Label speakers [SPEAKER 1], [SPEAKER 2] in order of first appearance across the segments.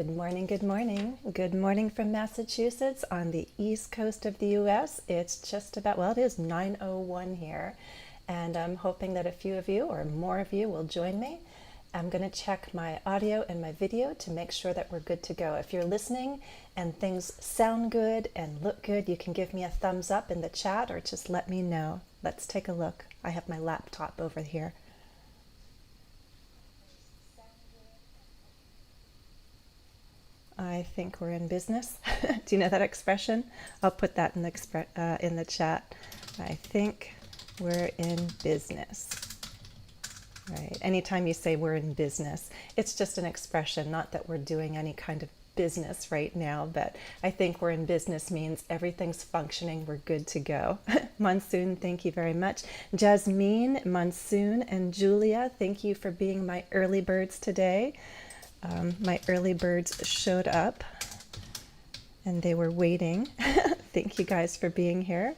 [SPEAKER 1] Good morning, good morning. Good morning from Massachusetts on the east coast of the US. It's just about, well, it is 9:01 here, and I'm hoping that a few of you or more of you will join me. I'm going to check my audio and my video to make sure that we're good to go. If you're listening and things sound good and look good, you can give me a thumbs up in the chat or just let me know. Let's take a look. I have my laptop over here. I think we're in business. Do you know that expression? I'll put that in the chat. I think we're in business. Right. Anytime you say we're in business, it's just an expression, not that we're doing any kind of business right now, but I think we're in business means everything's functioning, we're good to go. Monsoon, thank you very much. Jasmine, Monsoon, and Julia, thank you for being my early birds today. My early birds showed up and they were waiting. Thank you guys for being here.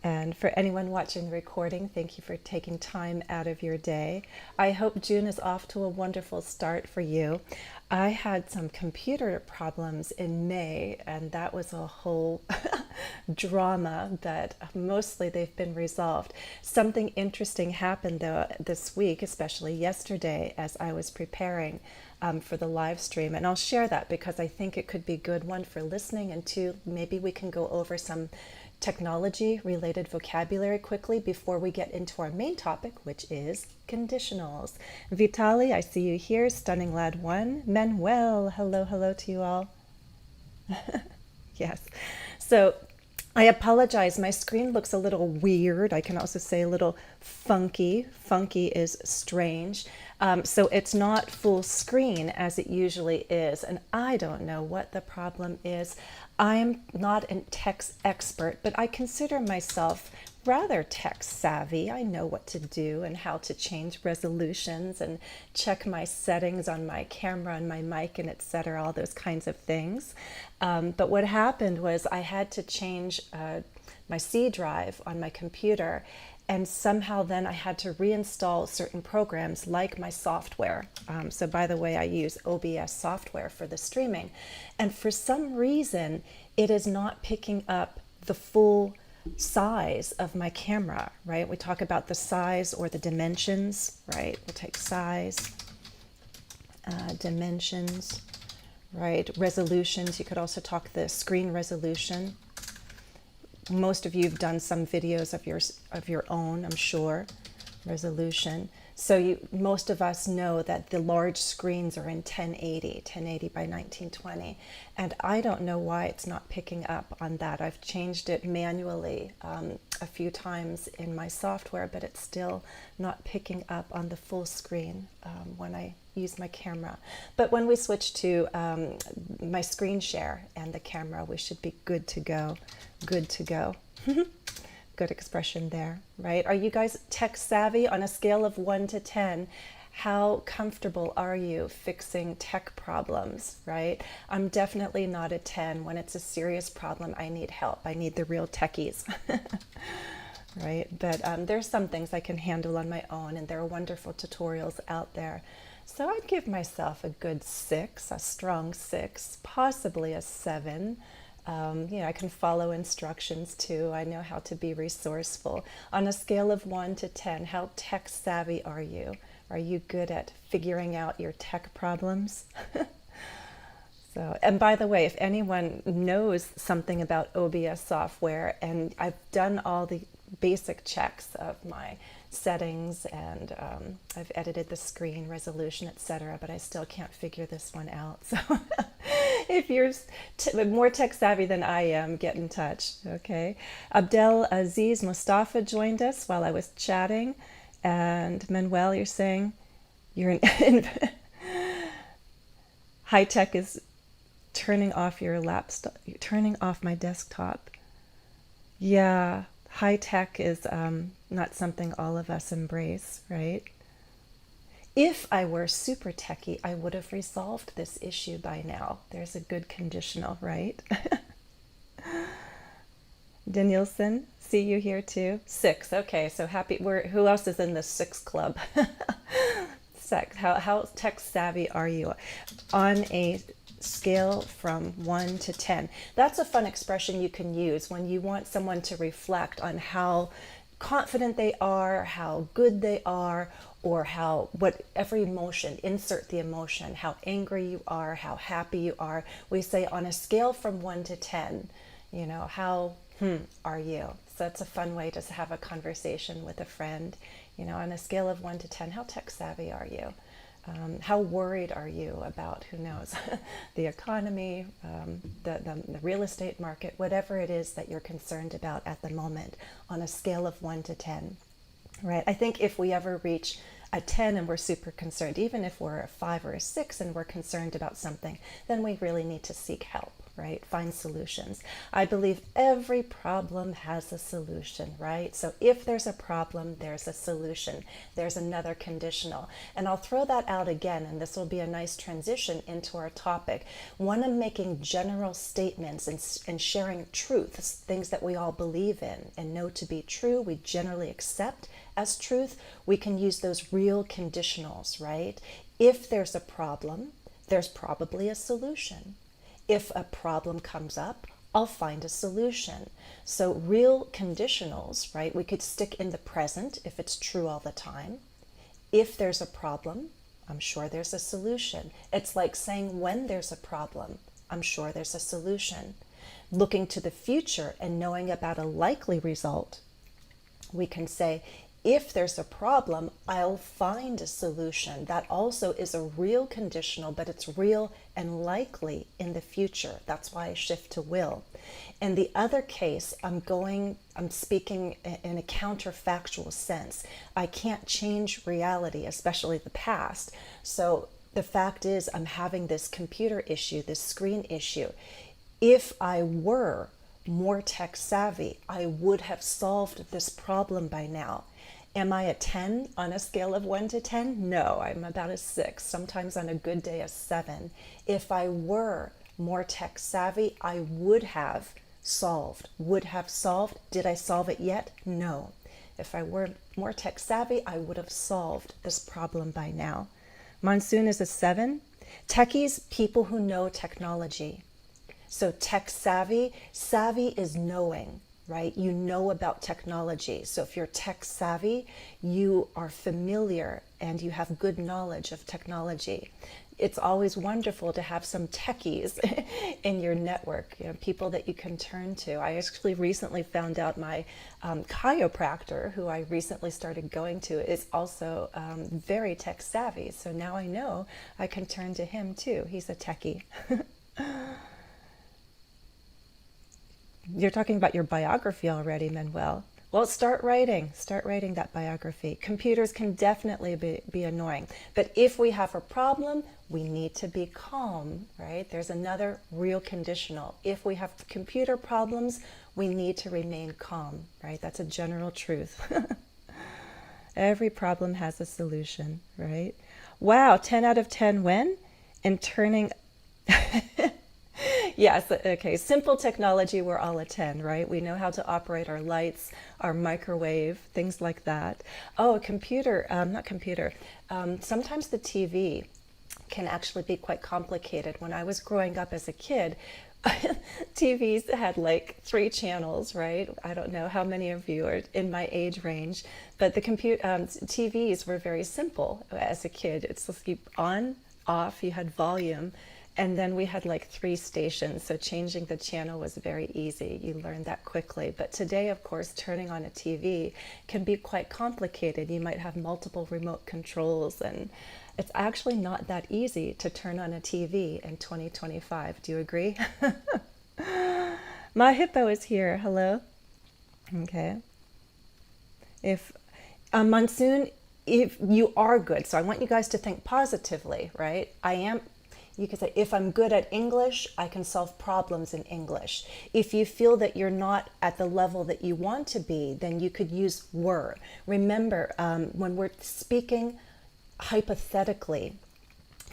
[SPEAKER 1] And for anyone watching the recording, thank you for taking time out of your day. I hope June is off to a wonderful start for you. I had some computer problems in May, and that was a whole drama, but mostly they've been resolved. Something interesting happened though this week, especially yesterday, as I was preparing for the live stream. And I'll share that because I think it could be a good one for listening, and two, maybe we can go over some technology related vocabulary quickly before we get into our main topic, which is conditionals. Vitali, I see you here. Stunning Lad 1. Manuel, hello to you all. Yes. So I apologize. My screen looks a little weird. I can also say a little funky. Funky is strange. So it's not full screen as it usually is. And I don't know what the problem is. I'm not a tech expert, but I consider myself rather tech savvy. I know what to do and how to change resolutions and check my settings on my camera and my mic and etc., all those kinds of things. But what happened was I had to change my C drive on my computer, and somehow then I had to reinstall certain programs like my software. So by the way, I use OBS software for the streaming. And for some reason, it is not picking up the full size of my camera, right? We talk about the size or the dimensions, right? We'll take size, dimensions, right? Resolutions. You could also talk the screen resolution. Most of you have done some videos of your own, I'm sure. Resolution. So most of us know that the large screens are in 1080 by 1920, and I don't know why it's not picking up on that. I've changed it manually a few times in my software, but it's still not picking up on the full screen when I use my camera. But when we switch to my screen share and the camera, we should be good to go. Good to go. Good expression there, right? Are you guys tech savvy? On a scale of 1 to 10, how comfortable are you fixing tech problems, right? I'm definitely not a 10. When it's a serious problem, I need help. I need the real techies, right? But there's some things I can handle on my own, and there are wonderful tutorials out there. So I'd give myself a good 6, a strong 6, possibly a 7. I can follow instructions too. I know how to be resourceful. On a scale of 1 to 10, how tech savvy are you? Are you good at figuring out your tech problems? So, and by the way, if anyone knows something about OBS software, and I've done all the basic checks of my settings, and I've edited the screen resolution, etc., but I still can't figure this one out. So if you're more tech savvy than I am, get in touch, okay? Abdel Aziz Mustafa joined us while I was chatting, and Manuel, you're saying you're in high tech is turning off your laptop, turning off my desktop. Yeah, high tech is not something all of us embrace, right? If I were super techie, I would have resolved this issue by now. There's a good conditional, right? Danielson, see you here too. 6, okay, so happy. Who else is in the 6 club? sec. How tech savvy are you? On a scale from 1 to 10. That's a fun expression you can use when you want someone to reflect on how confident they are, how good they are, or how, whatever emotion, insert the emotion, how angry you are, how happy you are. We say on a scale from 1 to 10, you know, how are you? So that's a fun way to have a conversation with a friend. You know, on a scale of 1 to 10, how tech savvy are you? How worried are you about, who knows, the economy, the real estate market, whatever it is that you're concerned about at the moment, on a scale of 1 to 10, right? I think if we ever reach a 10 and we're super concerned, even if we're a 5 or a 6 and we're concerned about something, then we really need to seek help, right? Find solutions. I believe every problem has a solution, right? So if there's a problem, there's a solution. There's another conditional. And I'll throw that out again, and this will be a nice transition into our topic. When I'm making general statements and sharing truths, things that we all believe in and know to be true, we generally accept as truth, we can use those real conditionals, right? If there's a problem, there's probably a solution. If a problem comes up, I'll find a solution. So real conditionals, right? We could stick in the present if it's true all the time. If there's a problem, I'm sure there's a solution. It's like saying when there's a problem, I'm sure there's a solution. Looking to the future and knowing about a likely result, we can say, if there's a problem, I'll find a solution. That also is a real conditional, but it's real and likely in the future. That's why I shift to will. In the other case, I'm speaking in a counterfactual sense. I can't change reality, especially the past. So the fact is, I'm having this computer issue, this screen issue. If I were more tech savvy, I would have solved this problem by now. Am I a 10 on a scale of 1 to 10? No, I'm about a 6, sometimes on a good day a 7. If I were more tech savvy, I would have solved. Did I solve it yet? No. If I were more tech savvy, I would have solved this problem by now. Monsoon is a 7. Techies, people who know technology. So tech savvy is knowing, right? You know about technology. So if you're tech savvy, you are familiar and you have good knowledge of technology. It's always wonderful to have some techies in your network, you know, people that you can turn to. I actually recently found out my chiropractor, who I recently started going to, is also very tech savvy. So now I know I can turn to him too. He's a techie. You're talking about your biography already, Manuel. Well, start writing that biography. Computers can definitely be annoying, but if we have a problem, we need to be calm, right? There's another real conditional. If we have computer problems, we need to remain calm, right? That's a general truth. Every problem has a solution, right? Wow, 10 out of 10 when? And turning... Yes, okay, simple technology, we're all a 10, right? We know how to operate our lights, our microwave, things like that. Oh, a computer, not computer. Sometimes the TV can actually be quite complicated. When I was growing up as a kid, TVs had like 3 channels, right? I don't know how many of you are in my age range, but the TVs were very simple as a kid. It's just keep on, off, you had volume. And then we had like 3 stations, so changing the channel was very easy. You learned that quickly. But today, of course, turning on a TV can be quite complicated. You might have multiple remote controls, and it's actually not that easy to turn on a TV in 2025. Do you agree? My hippo is here. Hello. Okay. If Monsoon, if you are good, so I want you guys to think positively, right? You could say, if I'm good at English, I can solve problems in English. If you feel that you're not at the level that you want to be, then you could use were. Remember, when we're speaking hypothetically,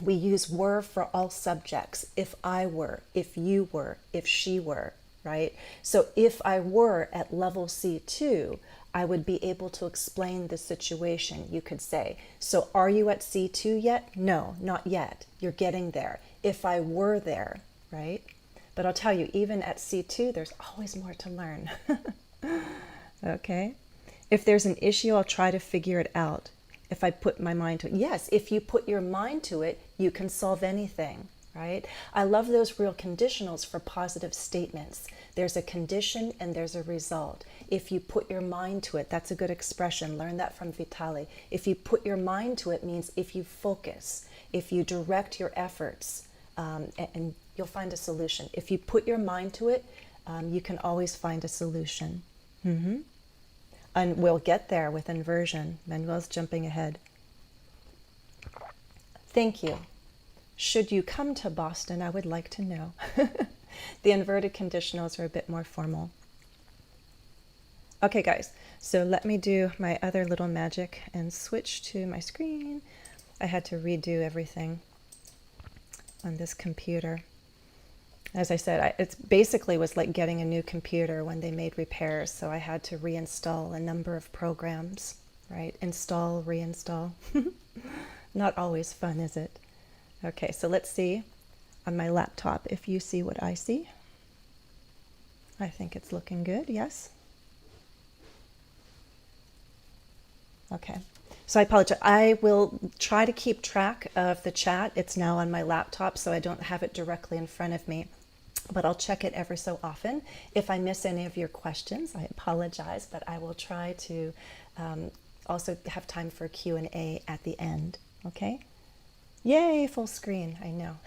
[SPEAKER 1] we use were for all subjects. If I were, if you were, if she were, right? So if I were at level C2, I would be able to explain the situation, you could say. So are you at C2 yet? No, not yet. You're getting there. If I were there, right? But I'll tell you, even at C2, there's always more to learn. Okay? If there's an issue, I'll try to figure it out. If I put my mind to it. Yes, if you put your mind to it, you can solve anything, right? I love those real conditionals for positive statements. There's a condition and there's a result. If you put your mind to it, that's a good expression. Learn that from Vitali. If you put your mind to it means if you focus, if you direct your efforts, and you'll find a solution. If you put your mind to it, you can always find a solution. And we'll get there with inversion. Manuel's jumping ahead. Thank you. Should you come to Boston, I would like to know. The inverted conditionals are a bit more formal. Okay, guys, so let me do my other little magic and switch to my screen. I had to redo everything on this computer. As I said, it basically was like getting a new computer when they made repairs, so I had to reinstall a number of programs, right? Install, reinstall. Not always fun, is it? Okay, so let's see on my laptop if you see what I see. I think it's looking good, yes? Okay, so I apologize. I will try to keep track of the chat. It's now on my laptop, so I don't have it directly in front of me, but I'll check it ever so often. If I miss any of your questions, I apologize, but I will try to also have time for Q&A at the end, okay? Yay, full screen, I know.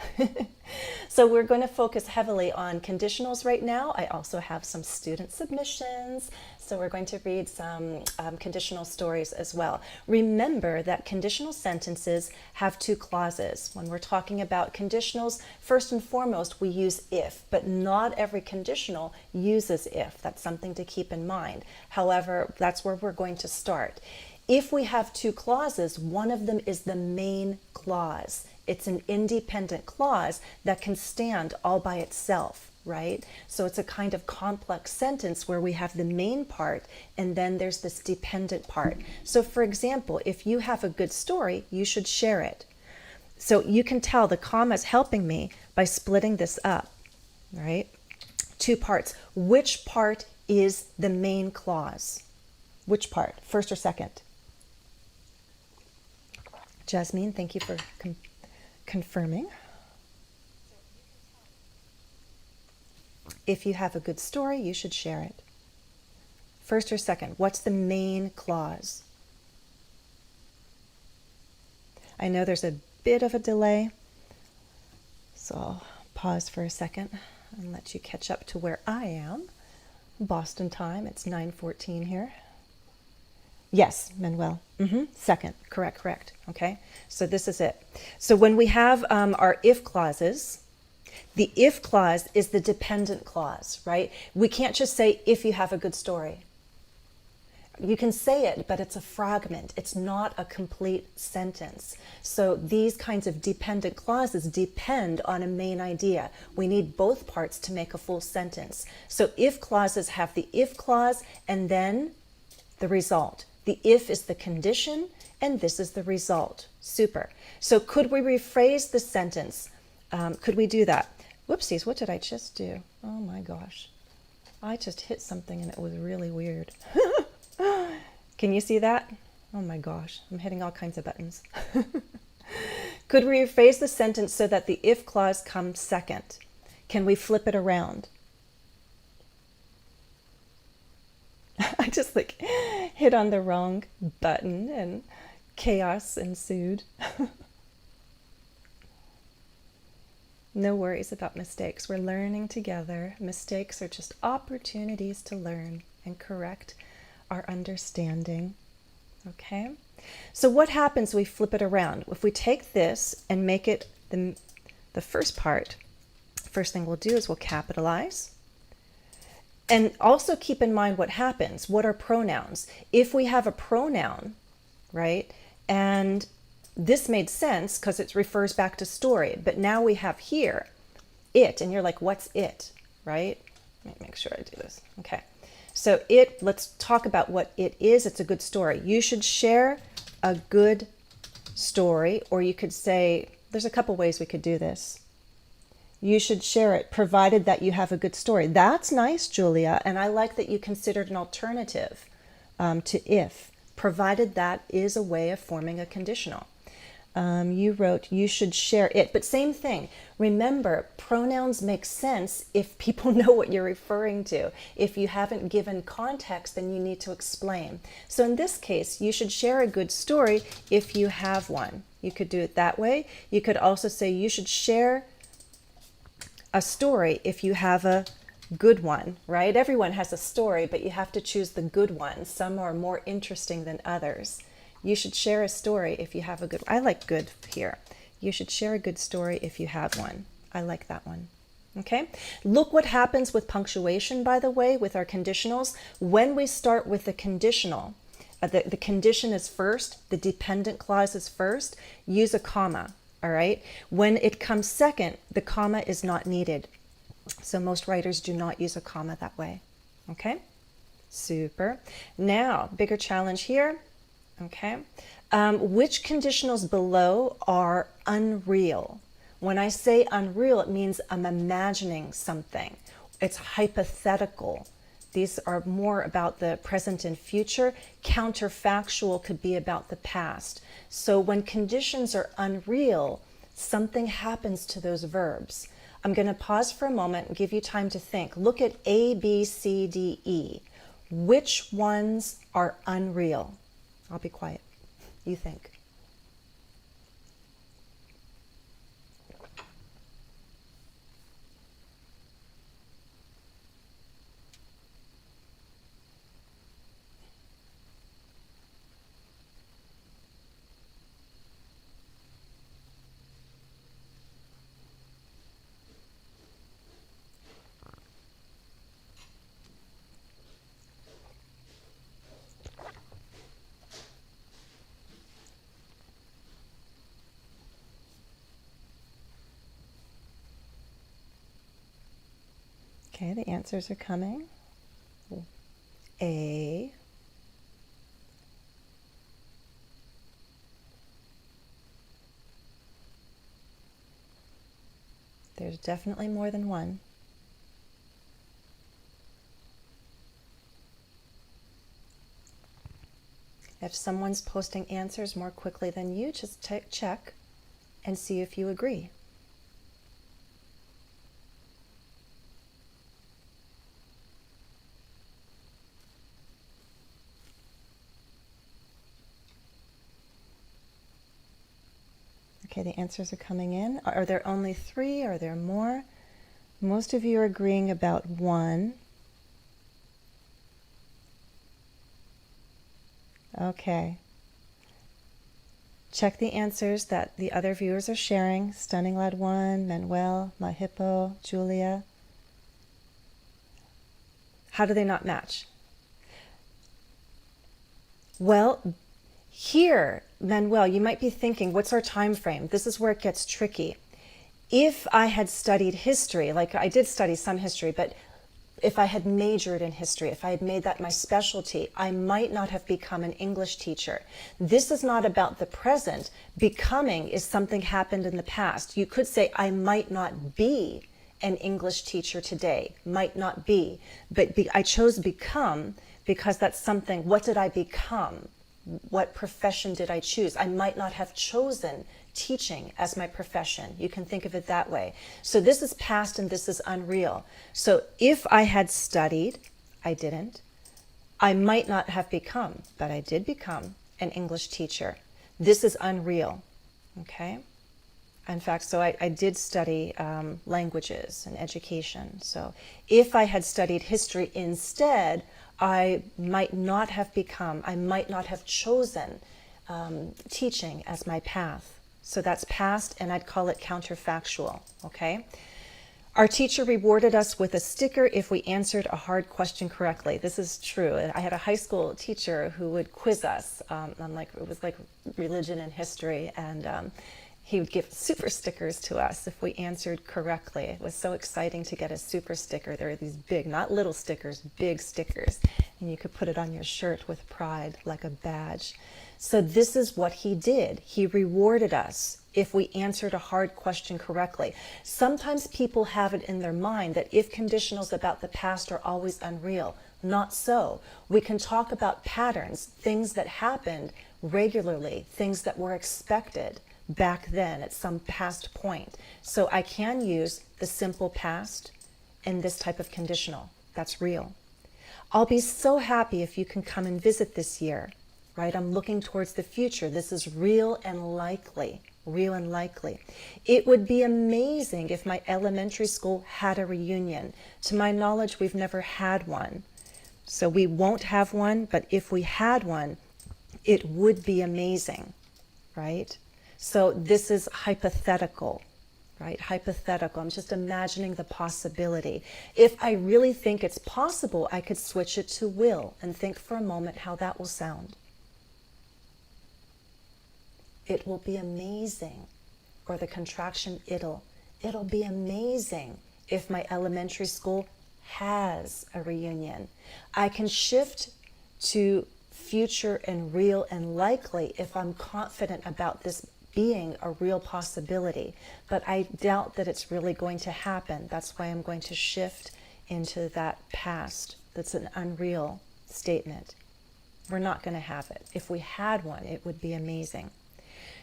[SPEAKER 1] So we're going to focus heavily on conditionals right now. I also have some student submissions, so we're going to read some conditional stories as well. Remember that conditional sentences have two clauses. When we're talking about conditionals, first and foremost, we use if, but not every conditional uses if. That's something to keep in mind. However, that's where we're going to start. If we have two clauses, one of them is the main clause. It's an independent clause that can stand all by itself, right? So it's a kind of complex sentence where we have the main part and then there's this dependent part. So for example, if you have a good story, you should share it. So you can tell the comma's helping me by splitting this up, right? Two parts. Which part is the main clause? Which part? First or second? Jasmine, thank you for confirming. If you have a good story, you should share it. First or second, what's the main clause? I know there's a bit of a delay, so I'll pause for a second and let you catch up to where I am. Boston time, it's 9:14 here. Yes, Manuel. Second. Correct. Okay. So this is it. So when we have our if clauses, the if clause is the dependent clause, right? We can't just say if you have a good story. You can say it, but it's a fragment. It's not a complete sentence. So these kinds of dependent clauses depend on a main idea. We need both parts to make a full sentence. So if clauses have the if clause and then the result. The if is the condition, and this is the result. Super. So could we rephrase the sentence? Could we do that? Whoopsies, what did I just do? Oh my gosh. I just hit something and it was really weird. Can you see that? Oh my gosh, I'm hitting all kinds of buttons. Could we rephrase the sentence so that the if clause comes second? Can we flip it around? I just hit on the wrong button and chaos ensued. No worries about mistakes. We're learning together. Mistakes are just opportunities to learn and correct our understanding. Okay? So what happens if we flip it around? If we take this and make it the first part, first thing we'll do is we'll capitalize. And also keep in mind what happens. What are pronouns? If we have a pronoun, right, and this made sense because it refers back to story, but now we have here it, and you're like, what's it, right? Let me make sure I do this. Okay. So let's talk about what it is. It's a good story. You should share a good story, or you could say, there's a couple ways we could do this. You should share it, provided that you have a good story. That's nice, Julia, and I like that you considered an alternative to if, provided that is a way of forming a conditional. You wrote, you should share it, but same thing. Remember, pronouns make sense if people know what you're referring to. If you haven't given context, then you need to explain. So in this case, you should share a good story if you have one. You could do it that way. You could also say you should share a story if you have a good one, right? Everyone has a story, but you have to choose the good one. Some are more interesting than others. You should share a story if you have a good. I like good here. You should share a good story if you have one. I like that one. Okay. Look what happens with punctuation, by the way, with our conditionals. When we start with the conditional, the condition is first, the dependent clause is first, use a comma. All right. When it comes second, the comma is not needed. So most writers do not use a comma that way. Okay. Super. Now, bigger challenge here. Okay. Which conditionals below are unreal? When I say unreal, it means I'm imagining something. It's hypothetical. These are more about the present and future. Counterfactual could be about the past. So when conditions are unreal, something happens to those verbs. I'm going to pause for a moment and give you time to think. Look at A, B, C, D, E. Which ones are unreal? I'll be quiet. You think. Okay, the answers are coming. A. There's definitely more than one. If someone's posting answers more quickly than you, just check and see if you agree. Okay, the answers are coming in. Are there only 3? Are there more? Most of you are agreeing about 1. Okay. Check the answers that the other viewers are sharing. Stunning Lad 1, Manuel, My Hippo, Julia. How do they not match? Well, here, Manuel, you might be thinking, what's our time frame? This is where it gets tricky. If I had studied history, like I did study some history, but if I had majored in history, if I had made that my specialty, I might not have become an English teacher. This is not about the present. Becoming is something happened in the past. You could say, I might not be an English teacher today, might not be, but I chose become because that's something. What did I become? What profession did I choose? I might not have chosen teaching as my profession. You can think of it that way. So this is past and this is unreal. So if I had studied, I didn't, I might not have become, but I did become an English teacher. This is unreal. Okay? In fact, so I did study languages and education. So if I had studied history instead, I might not have become, I might not have chosen teaching as my path. So that's past, and I'd call it counterfactual, okay? Our teacher rewarded us with a sticker if we answered a hard question correctly. This is true. I had a high school teacher who would quiz us on it was like religion and history, and he would give super stickers to us if we answered correctly. It was so exciting to get a super sticker. There are these big, not little stickers, big stickers. And you could put it on your shirt with pride, like a badge. So this is what he did. He rewarded us if we answered a hard question correctly. Sometimes people have it in their mind that if conditionals about the past are always unreal. Not so. We can talk about patterns, things that happened regularly, things that were expected back then at some past point. So I can use the simple past and this type of conditional. That's real. I'll be so happy if you can come and visit this year, right? I'm looking towards the future. This is real and likely. Real and likely. It would be amazing if my elementary school had a reunion. To my knowledge, we've never had one. So we won't have one, but if we had one, it would be amazing, right? So this is hypothetical, right? Hypothetical. I'm just imagining the possibility. If I really think it's possible, I could switch it to will and think for a moment how that will sound. It will be amazing. Or the contraction it'll be amazing if my elementary school has a reunion. I can shift to future and real and likely if I'm confident about this being a real possibility, but I doubt that it's really going to happen. That's why I'm going to shift into that past. That's an unreal statement. We're not going to have it. If we had one, it would be amazing.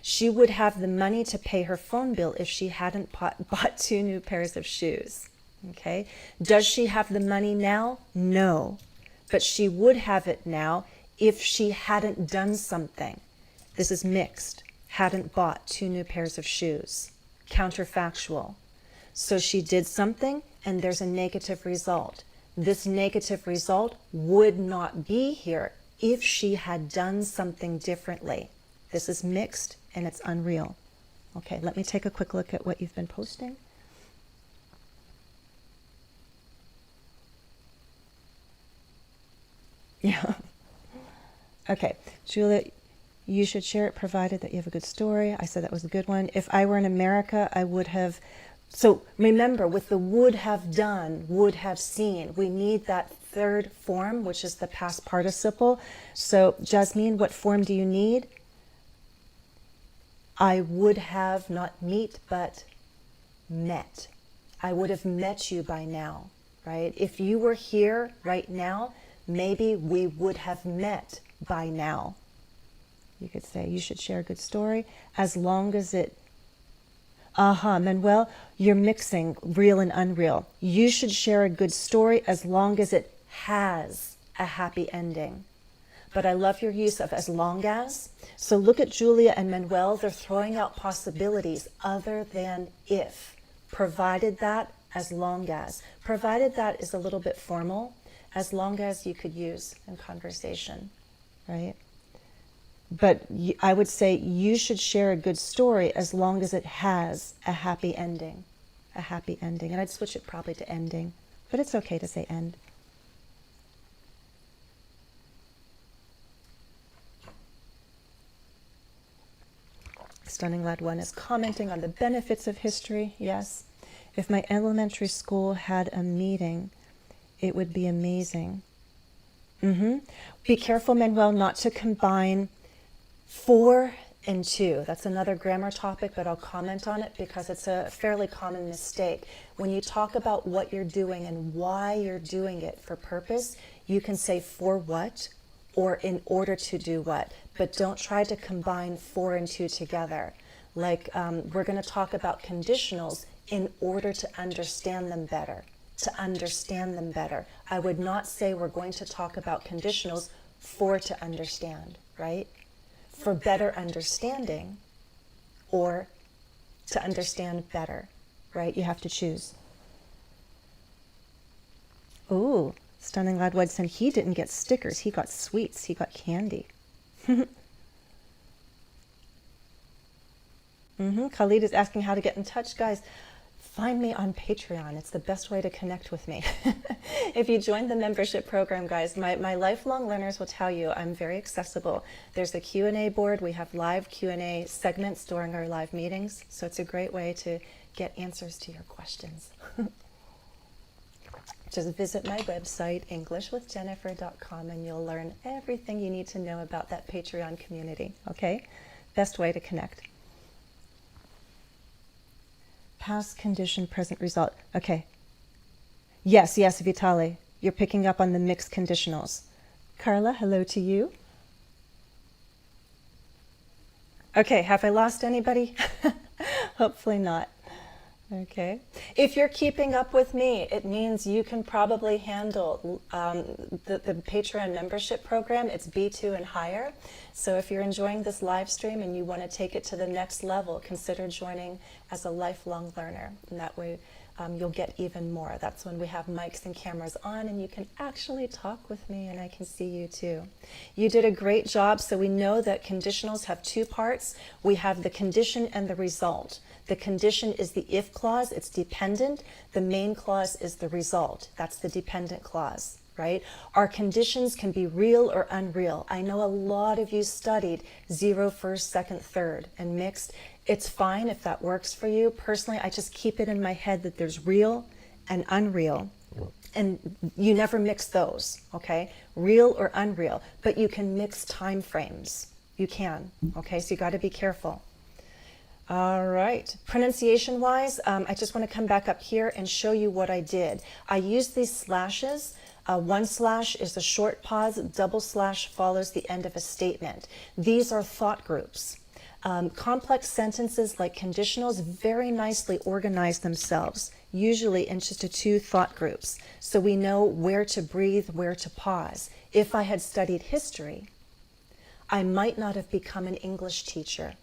[SPEAKER 1] She would have the money to pay her phone bill if she hadn't bought 2 new pairs of shoes. Okay? Does she have the money now? No. But she would have it now if she hadn't done something. This is mixed. Hadn't bought 2 new pairs of shoes. Counterfactual. So she did something and there's a negative result. This negative result would not be here if she had done something differently. This is mixed and it's unreal. Okay, let me take a quick look at what you've been posting. Yeah. Okay, Julia, you should share it provided that you have a good story. I said that was a good one. If I were in America, I would have. So remember, with the would have done, would have seen, we need that third form, which is the past participle. So Jasmine, what form do you need? I would have not meet, but met. I would have met you by now, right? If you were here right now, maybe we would have met by now. You could say, you should share a good story as long as it... Manuel, you're mixing real and unreal. You should share a good story as long as it has a happy ending. But I love your use of as long as. So look at Julia and Manuel. They're throwing out possibilities other than if. Provided that, as long as. Provided that is a little bit formal. As long as you could use in conversation, right? But I would say you should share a good story as long as it has a happy ending. A happy ending. And I'd switch it probably to ending. But it's okay to say end. Stunning Lad 1 is commenting on the benefits of history. Yes. If my elementary school had a meeting, it would be amazing. Be careful, Manuel, not to combine 4 and 2. That's another grammar topic, but I'll comment on it because it's a fairly common mistake. When you talk about what you're doing and why you're doing it for purpose, you can say for what or in order to do what, but don't try to combine 4 and 2 together. Like we're going to talk about conditionals in order to understand them better. To understand them better. I would not say we're going to talk about conditionals for to understand, right? For better understanding or to understand better, right? You have to choose. Ooh, Stunning Lad Woodson, he didn't get stickers. He got sweets. He got candy. Khalid is asking how to get in touch. Guys, find me on Patreon. It's the best way to connect with me. If you join the membership program, guys, my lifelong learners will tell you I'm very accessible. There's a Q&A board. We have live Q&A segments during our live meetings. So it's a great way to get answers to your questions. Just visit my website, englishwithjennifer.com, and you'll learn everything you need to know about that Patreon community, okay? Best way to connect. Past condition, present result. Okay. Yes, Vitali. You're picking up on the mixed conditionals. Carla, hello to you. Okay, have I lost anybody? Hopefully not. Okay. If you're keeping up with me, it means you can probably handle the Patreon membership program. It's B2 and higher. So if you're enjoying this live stream and you want to take it to the next level, consider joining as a lifelong learner. And that way you'll get even more. That's when we have mics and cameras on and you can actually talk with me and I can see you too. You did a great job. So we know that conditionals have two parts. We have the condition and the result. The condition is the if clause, it's dependent. The main clause is the result. That's the dependent clause, right? Our conditions can be real or unreal. I know a lot of you studied 0, first, second, third, and mixed. It's fine if that works for you. Personally, I just keep it in my head that there's real and unreal. And you never mix those, okay? Real or unreal. But you can mix time frames. You can, okay? So you got to be careful. All right, pronunciation-wise, I just want to come back up here and show you what I did. I used these slashes. One slash is a short pause, double slash follows the end of a statement. These are thought groups. Complex sentences like conditionals very nicely organize themselves, usually into two thought groups. So we know where to breathe, where to pause. If I had studied history, I might not have become an English teacher.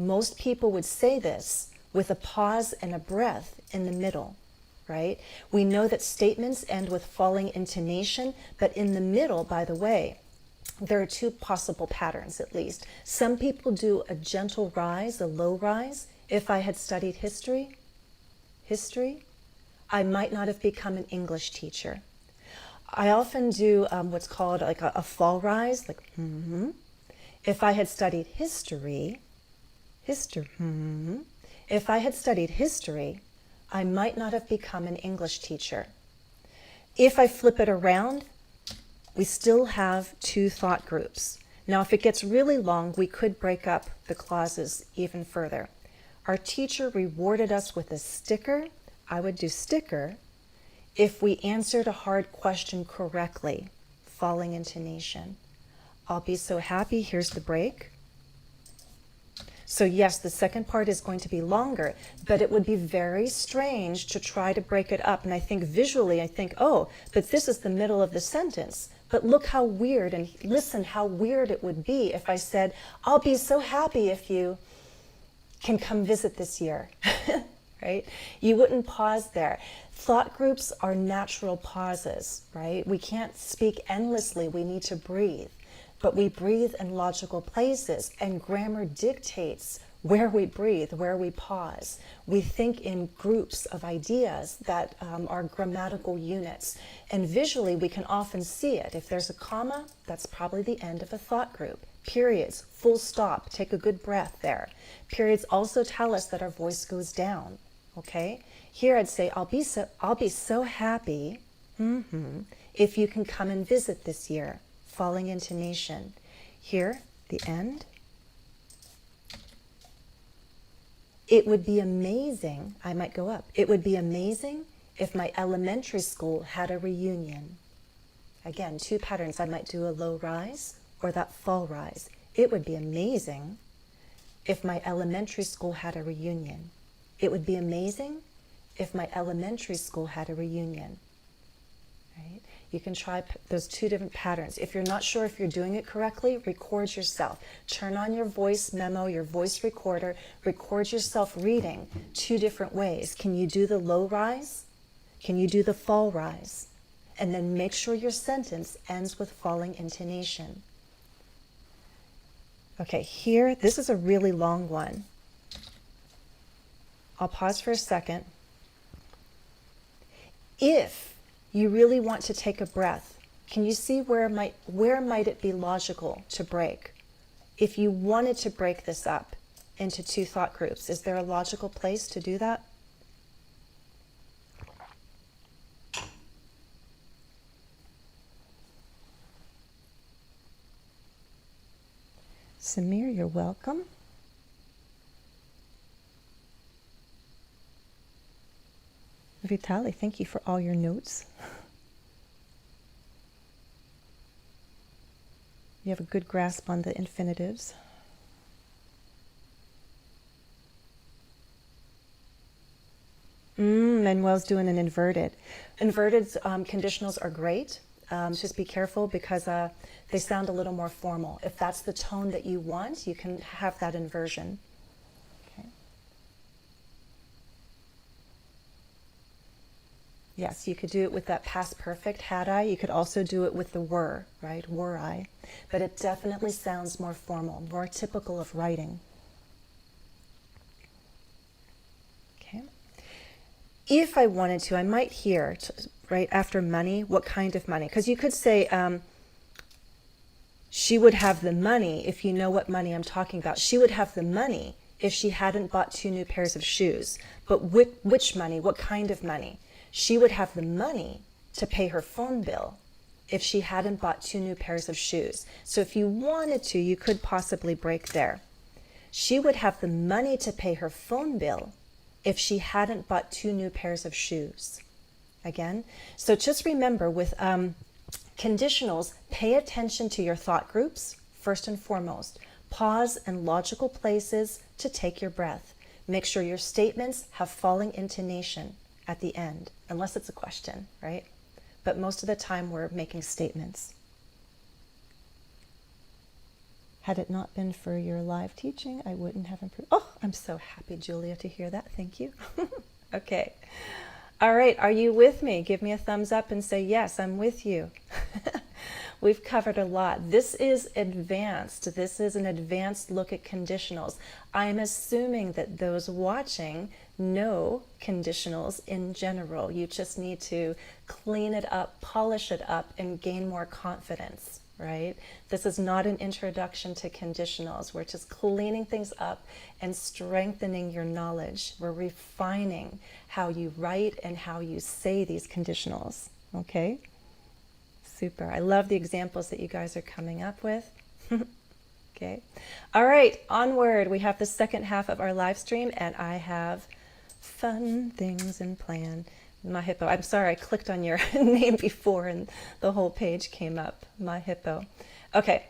[SPEAKER 1] Most people would say this with a pause and a breath in the middle, right? We know that statements end with falling intonation, but in the middle, by the way, there are two possible patterns at least. Some people do a gentle rise, a low rise. If I had studied history, I might not have become an English teacher. I often do what's called like a fall rise, like If I had studied history, if I had studied history, I might not have become an English teacher. If I flip it around, we still have two thought groups. Now, if it gets really long, we could break up the clauses even further. Our teacher rewarded us with a sticker. I would do sticker if we answered a hard question correctly, falling intonation. I'll be so happy. Here's the break. So yes, the second part is going to be longer, but it would be very strange to try to break it up. And I think visually, oh, but this is the middle of the sentence. But look how weird, and listen how weird it would be if I said, I'll be so happy if you can come visit this year, right? You wouldn't pause there. Thought groups are natural pauses, right? We can't speak endlessly. We need to breathe. But we breathe in logical places, and grammar dictates where we breathe, where we pause. We think in groups of ideas that are grammatical units, and visually we can often see it. If there's a comma, that's probably the end of a thought group. Periods, full stop, take a good breath there. Periods also tell us that our voice goes down, okay? Here I'd say, I'll be so happy if you can come and visit this year. Falling intonation. Here, the end. It would be amazing, I might go up. It would be amazing if my elementary school had a reunion. Again, two patterns. I might do a low rise or that fall rise. It would be amazing if my elementary school had a reunion. It would be amazing if my elementary school had a reunion. Right? You can try those two different patterns. If you're not sure if you're doing it correctly, record yourself. Turn on your voice memo, your voice recorder, record yourself reading two different ways. Can you do the low rise? Can you do the fall rise? And then make sure your sentence ends with falling intonation. Okay, here, this is a really long one. I'll pause for a second. If you really want to take a breath, can you see where might it be logical to break? If you wanted to break this up into two thought groups, is there a logical place to do that? Samir, you're welcome. Vitali, thank you for all your notes. You have a good grasp on the infinitives. Manuel's doing an inverted. Inverted conditionals are great. Just be careful because they sound a little more formal. If that's the tone that you want, you can have that inversion. Okay. Yes, you could do it with that past perfect, had I. You could also do it with the were, right? Were I. But it definitely sounds more formal, more typical of writing. Okay. If I wanted to, I might hear, right after money, what kind of money? Because you could say, she would have the money, if you know what money I'm talking about. She would have the money if she hadn't bought 2 new pairs of shoes. But which money? What kind of money? She would have the money to pay her phone bill if she hadn't bought 2 new pairs of shoes. So if you wanted to, you could possibly break there. She would have the money to pay her phone bill if she hadn't bought 2 new pairs of shoes. Again, so just remember with conditionals, pay attention to your thought groups, first and foremost. Pause in logical places to take your breath. Make sure your statements have falling intonation at the end, unless it's a question, right? But most of the time we're making statements. Had it not been for your live teaching, I wouldn't have improved. Oh, I'm so happy, Julia, to hear that. Thank you. Okay. All right, are you with me? Give me a thumbs up and say, yes, I'm with you. We've covered a lot. This is advanced. This is an advanced look at conditionals. I'm assuming that those watching know conditionals in general. You just need to clean it up, polish it up, and gain more confidence, right? This is not an introduction to conditionals. We're just cleaning things up and strengthening your knowledge. We're refining how you write and how you say these conditionals, okay? Super. I love the examples that you guys are coming up with. Okay. All right, onward. We have the second half of our live stream, and I have fun things in plan. My hippo. I'm sorry, I clicked on your name before and the whole page came up. My hippo. Okay.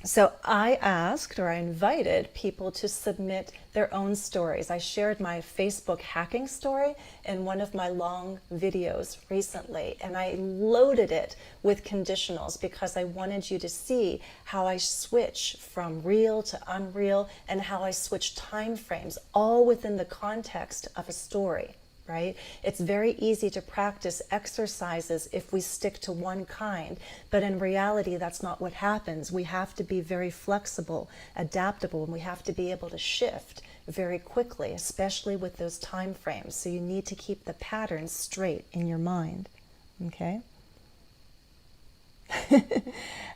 [SPEAKER 1] So I asked, or I invited people to submit their own stories. I shared my Facebook hacking story in one of my long videos recently, and I loaded it with conditionals because I wanted you to see how I switch from real to unreal and how I switch time frames, all within the context of a story. Right? It's very easy to practice exercises if we stick to one kind, but in reality, that's not what happens. We have to be very flexible, adaptable, and we have to be able to shift very quickly, especially with those time frames. So you need to keep the patterns straight in your mind. Okay?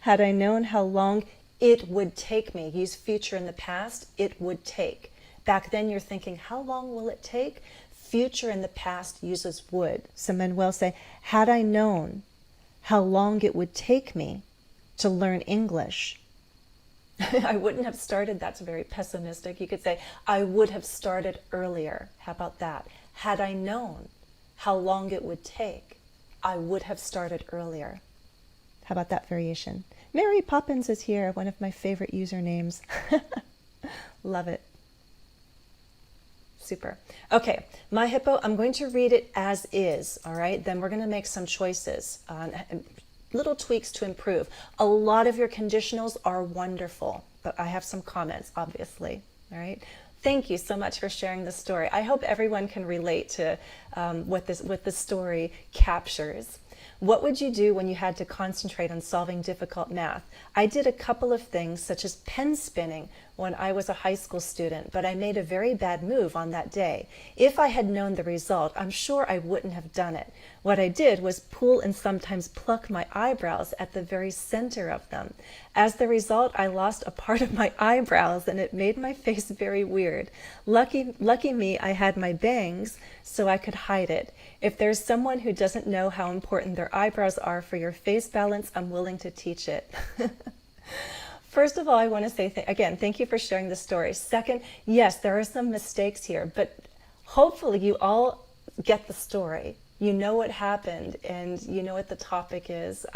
[SPEAKER 1] Had I known how long it would take me, use future in the past, it would take. Back then you're thinking, how long will it take? Future in the past uses would. So Manuel say, had I known how long it would take me to learn English, I wouldn't have started. That's very pessimistic. You could say, I would have started earlier. How about that? Had I known how long it would take, I would have started earlier. How about that variation? Mary Poppins is here, one of my favorite usernames. Love it. Super. Okay, my hippo, I'm going to read it as is, all right? Then we're going to make some choices, little tweaks to improve. A lot of your conditionals are wonderful, but I have some comments, obviously, all right? Thank you so much for sharing the story. I hope everyone can relate to what the story captures. What would you do when you had to concentrate on solving difficult math? I did a couple of things, such as pen spinning when I was a high school student, but I made a very bad move on that day. If I had known the result, I'm sure I wouldn't have done it. What I did was pull and sometimes pluck my eyebrows at the very center of them. As the result, I lost a part of my eyebrows and it made my face very weird. Lucky me, I had my bangs so I could hide it. If there's someone who doesn't know how important their eyebrows are for your face balance, I'm willing to teach it. First of all, I want to say, again, thank you for sharing the story. Second, yes, there are some mistakes here, but hopefully you all get the story. You know what happened and you know what the topic is.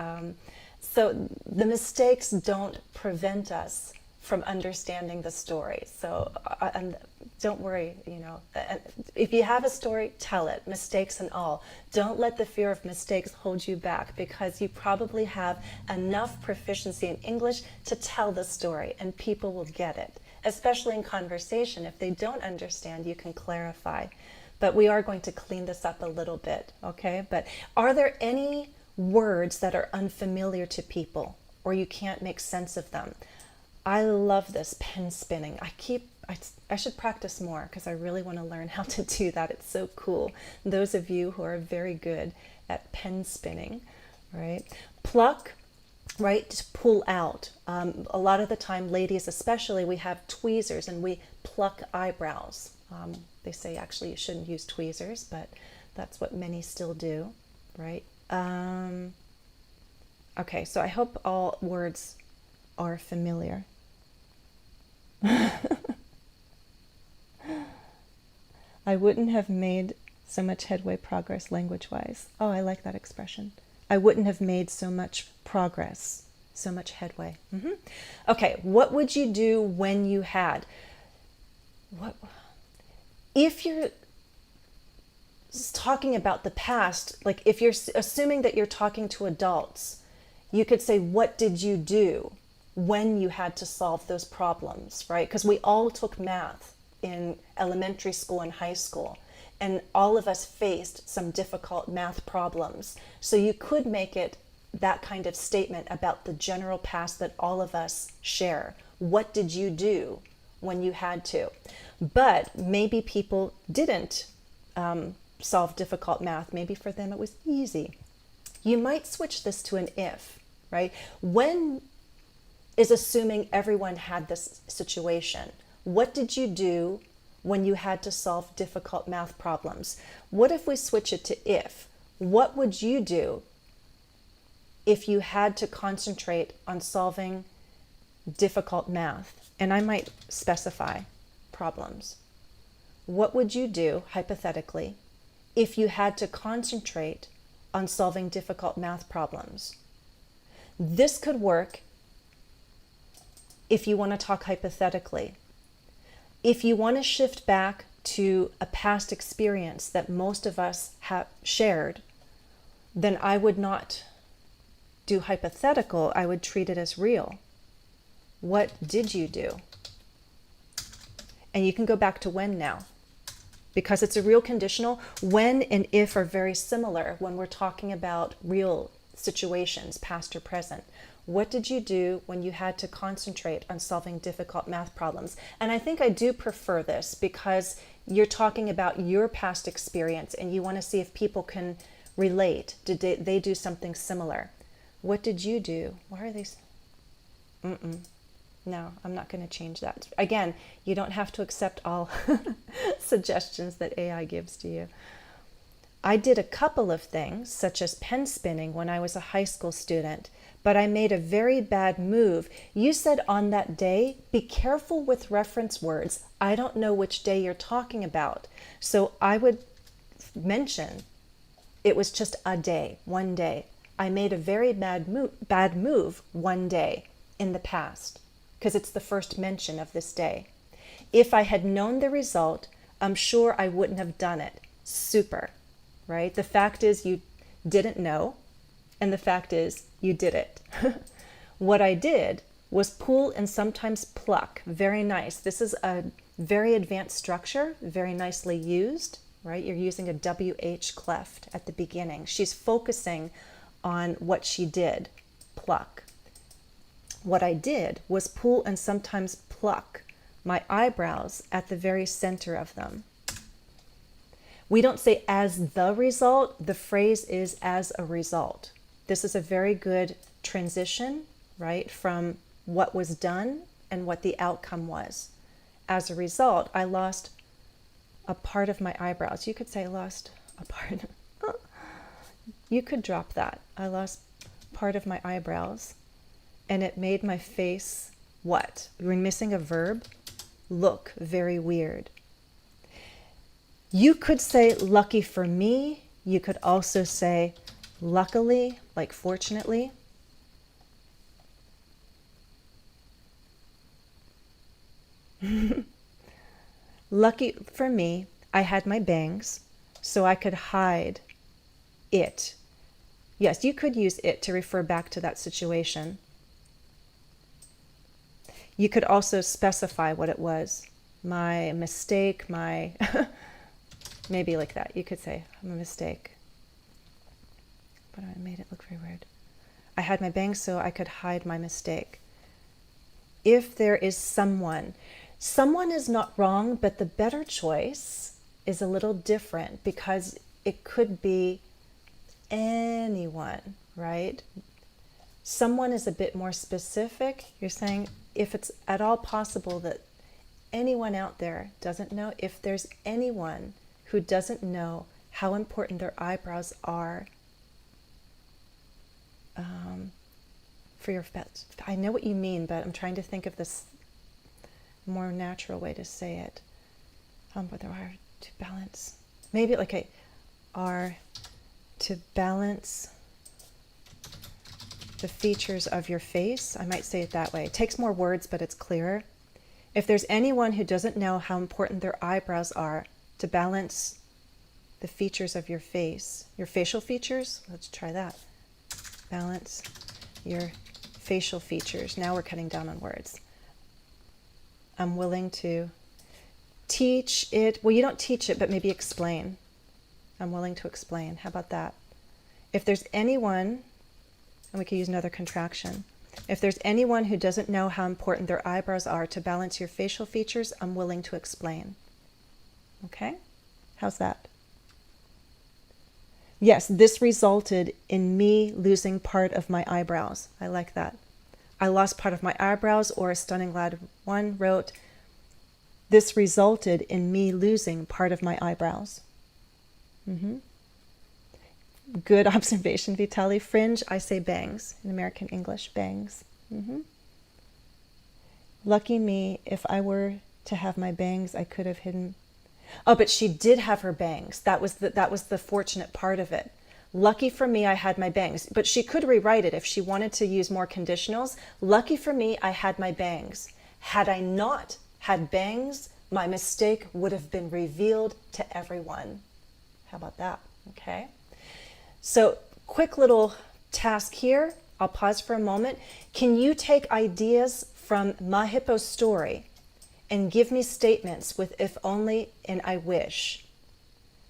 [SPEAKER 1] So the mistakes don't prevent us from understanding the story. So don't worry, if you have a story, tell it, mistakes and all. Don't let the fear of mistakes hold you back, because you probably have enough proficiency in English to tell the story and people will get it, especially in conversation. If they don't understand, you can clarify. But we are going to clean this up a little bit, okay? But are there any words that are unfamiliar to people or you can't make sense of them? I love this pen spinning. I should practice more because I really want to learn how to do that. It's so cool. Those of you who are very good at pen spinning, right? Pluck, right? To pull out. A lot of the time, ladies especially, we have tweezers and we pluck eyebrows. They say actually you shouldn't use tweezers, but that's what many still do, right? Okay, so I hope all words are familiar. I wouldn't have made so much headway progress language-wise. Oh, I like that expression. I wouldn't have made so much progress, so much headway. Okay, what would you do when you had? If you're talking about the past, like if you're assuming that you're talking to adults, you could say, what did you do when you had to solve those problems, right? Because we all took math in elementary school and high school, and all of us faced some difficult math problems. So you could make it that kind of statement about the general past that all of us share. What did you do when you had to? But maybe people didn't solve difficult math. Maybe for them it was easy. You might switch this to an if, right? When is assuming everyone had this situation. What did you do when you had to solve difficult math problems? What if we switch it to if? What would you do if you had to concentrate on solving difficult math? And I might specify problems. What would you do, hypothetically, if you had to concentrate on solving difficult math problems? This could work if you want to talk hypothetically. If you want to shift back to a past experience that most of us have shared, then I would not do hypothetical, I would treat it as real. What did you do? And you can go back to when now, because it's a real conditional. When and if are very similar when we're talking about real situations, past or present. What did you do when you had to concentrate on solving difficult math problems? And I think I do prefer this because you're talking about your past experience and you want to see if people can relate. Did they do something similar? What did you do? Why are these? No, I'm not going to change that. Again, you don't have to accept all suggestions that AI gives to you. I did a couple of things, such as pen spinning when I was a high school student, but I made a very bad move. You said on that day, be careful with reference words. I don't know which day you're talking about. So I would mention it was just a day, one day. I made a very bad move one day in the past, because it's the first mention of this day. If I had known the result, I'm sure I wouldn't have done it. Super, right? The fact is you didn't know, and the fact is you did it. What I did was pull and sometimes pluck. Very nice. This is a very advanced structure, very nicely used, right? You're using a WH cleft at the beginning. She's focusing on what she did, pluck. What I did was pull and sometimes pluck my eyebrows at the very center of them. We don't say as the result, the phrase is as a result. This is a very good transition, right, from what was done and what the outcome was. As a result, I lost a part of my eyebrows. You could say I lost a part. You could drop that. I lost part of my eyebrows, and it made my face what? We're missing a verb. Look very weird. You could say lucky for me. You could also say luckily, like fortunately. Lucky for me, I had my bangs, so I could hide it. Yes, you could use it to refer back to that situation. You could also specify what it was. My mistake, my... maybe like that. You could say, I'm a mistake. But I made it look very weird. I had my bangs so I could hide my mistake. If there is someone is not wrong, but the better choice is a little different because it could be anyone, right? Someone is a bit more specific. You're saying if it's at all possible that anyone out there doesn't know, if there's anyone who doesn't know how important their eyebrows are for your pets. I know what you mean, but I'm trying to think of this more natural way to say it. But there are to balance. Maybe like are to balance the features of your face. I might say it that way. It takes more words, but it's clearer. If there's anyone who doesn't know how important their eyebrows are to balance the features of your face, your facial features, let's try that. Balance your facial features. Now we're cutting down on words. I'm willing to teach it. Well, you don't teach it, but maybe explain. I'm willing to explain. How about that? If there's anyone, and we could use another contraction. If there's anyone who doesn't know how important their eyebrows are to balance your facial features, I'm willing to explain. Okay? How's that? Yes, this resulted in me losing part of my eyebrows. I like that. I lost part of my eyebrows, or a Stunning Lad 1 wrote, this resulted in me losing part of my eyebrows. Good observation, Vitali. Fringe, I say bangs. In American English, bangs. Lucky me, if I were to have my bangs, I could have hidden. Oh, but she did have her bangs. That was the fortunate part of it. Lucky for me, I had my bangs. But she could rewrite it if she wanted to use more conditionals. Lucky for me, I had my bangs. Had I not had bangs, my mistake would have been revealed to everyone. How about that? Okay. So quick little task here. I'll pause for a moment. Can you take ideas from My Hippo's story and give me statements with if only and I wish?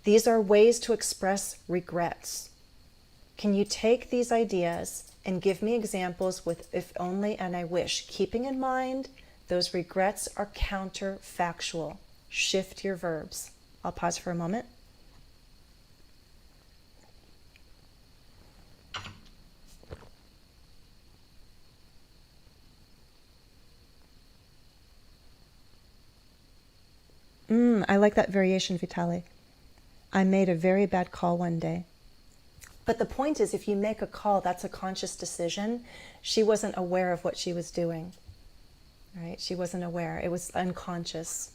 [SPEAKER 1] These are ways to express regrets. Can you take these ideas and give me examples with if only and I wish, keeping in mind those regrets are counterfactual. Shift your verbs. I'll pause for a moment. I like that variation, Vitali. I made a very bad call one day. But the point is, if you make a call, that's a conscious decision. She wasn't aware of what she was doing, right? She wasn't aware. It was unconscious.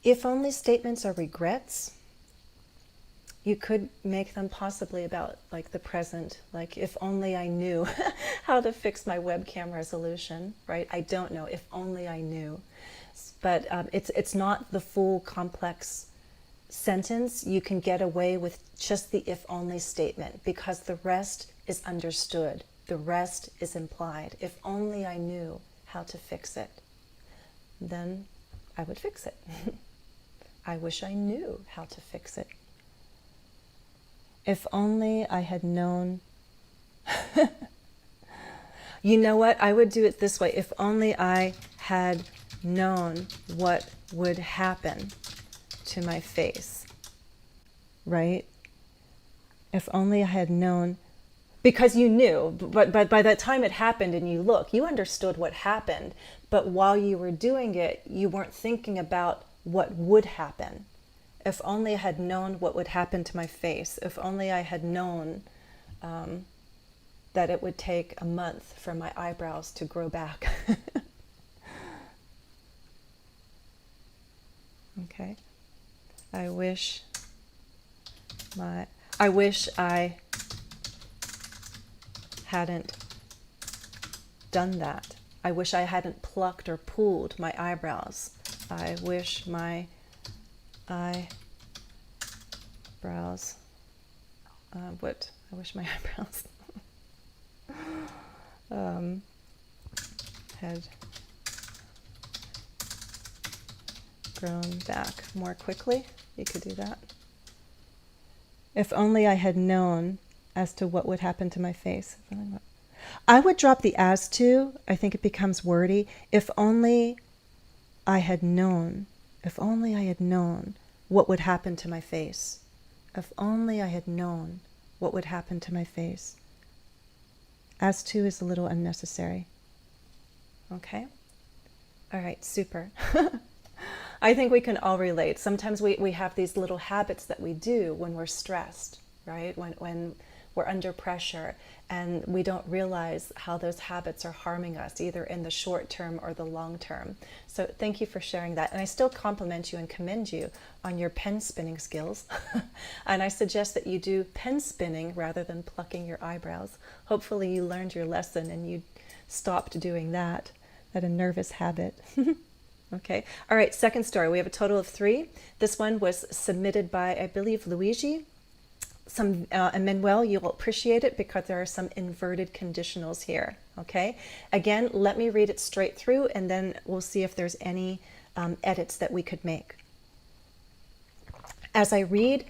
[SPEAKER 1] If only statements are regrets, you could make them possibly about like the present, like if only I knew how to fix my webcam resolution, right? I don't know, if only I knew. But it's not the full complex sentence. You can get away with just the if only statement because the rest is understood. The rest is implied. If only I knew how to fix it, then I would fix it. I wish I knew how to fix it. If only I had known. You know what? I would do it this way. If only I had known what would happen to my face, right? If only I had known, because you knew, but by the time it happened and you look, you understood what happened, but while you were doing it, you weren't thinking about what would happen. If only I had known what would happen to my face. If only I had known that it would take a month for my eyebrows to grow back. Okay. I wish I hadn't done that. I wish I hadn't plucked or pulled my eyebrows. I wish my eyebrows, I wish my eyebrows had grown back more quickly. You could do that. If only I had known as to what would happen to my face. I would drop the as to. I think it becomes wordy. If only I had known. If only I had known what would happen to my face. If only I had known what would happen to my face. As to is a little unnecessary. Okay? All right, super. I think we can all relate. Sometimes we have these little habits that we do when we're stressed, right? When we're under pressure and we don't realize how those habits are harming us, either in the short term or the long term. So thank you for sharing that. And I still compliment you and commend you on your pen spinning skills. And I suggest that you do pen spinning rather than plucking your eyebrows. Hopefully you learned your lesson and you stopped doing that a nervous habit. Okay. All right. Second story. We have a total of 3. This one was submitted by, I believe, Luigi. And Manuel, you'll appreciate it because there are some inverted conditionals here. Okay. Again, let me read it straight through and then we'll see if there's any edits that we could make. As I read,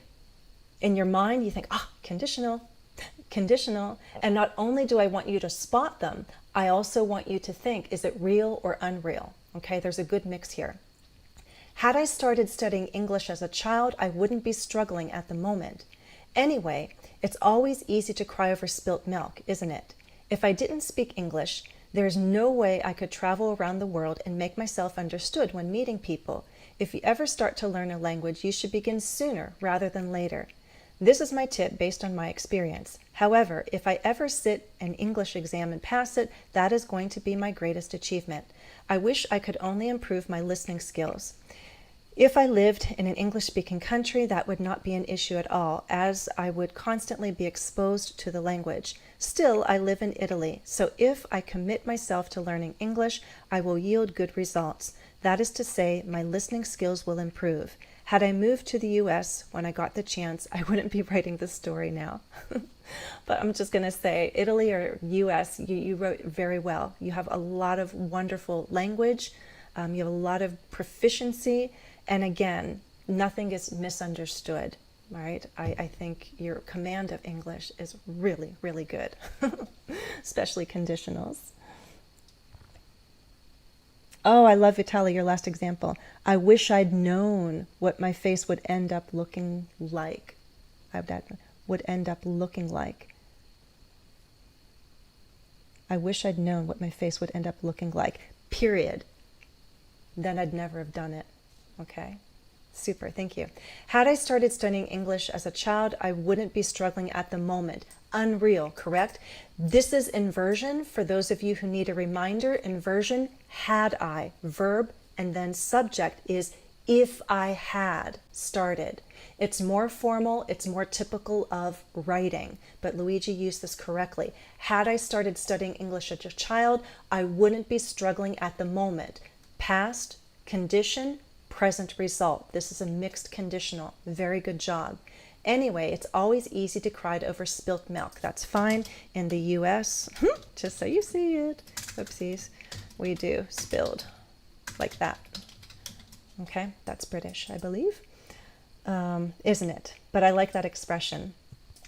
[SPEAKER 1] in your mind, you think, conditional, conditional. And not only do I want you to spot them, I also want you to think, is it real or unreal? Okay, there's a good mix here. Had I started studying English as a child, I wouldn't be struggling at the moment. Anyway, it's always easy to cry over spilt milk, isn't it? If I didn't speak English, there's no way I could travel around the world and make myself understood when meeting people. If you ever start to learn a language, you should begin sooner rather than later. This is my tip based on my experience. However, if I ever sit an English exam and pass it, that is going to be my greatest achievement. I wish I could only improve my listening skills. If I lived in an English-speaking country, that would not be an issue at all, as I would constantly be exposed to the language. Still, I live in Italy, so if I commit myself to learning English, I will yield good results. That is to say, my listening skills will improve. Had I moved to the US when I got the chance, I wouldn't be writing this story now. But I'm just going to say, Italy or US, you wrote very well. You have a lot of wonderful language. You have a lot of proficiency. And again, nothing is misunderstood, right? I think your command of English is really, really good, especially conditionals. Oh, I love Vitaly, your last example. I wish I'd known what my face would end up looking like. Would end up looking like. I wish I'd known what my face would end up looking like. Period. Then I'd never have done it. Okay? Super, thank you. Had I started studying English as a child, I wouldn't be struggling at the moment. Unreal, correct? This is inversion. For those of you who need a reminder, inversion, had I, verb, and then subject is if I had started. It's more formal, it's more typical of writing, but Luigi used this correctly. Had I started studying English as a child, I wouldn't be struggling at the moment. Past, condition, present result. This is a mixed conditional. Very good job. Anyway, it's always easy to cry over spilt milk. That's fine. In the US, just so you see it, oopsies, we do spilled like that. Okay, that's British, I believe. Isn't it? But I like that expression,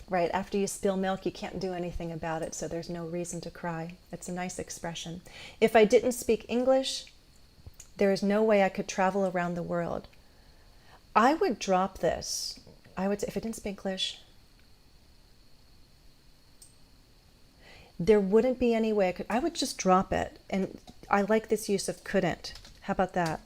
[SPEAKER 1] right? After you spill milk, you can't do anything about it, so there's no reason to cry. It's a nice expression. If I didn't speak English, there is no way I could travel around the world. I would drop this. I would say, if I didn't speak English, there wouldn't be any way I would just drop it. And I like this use of couldn't. How about that?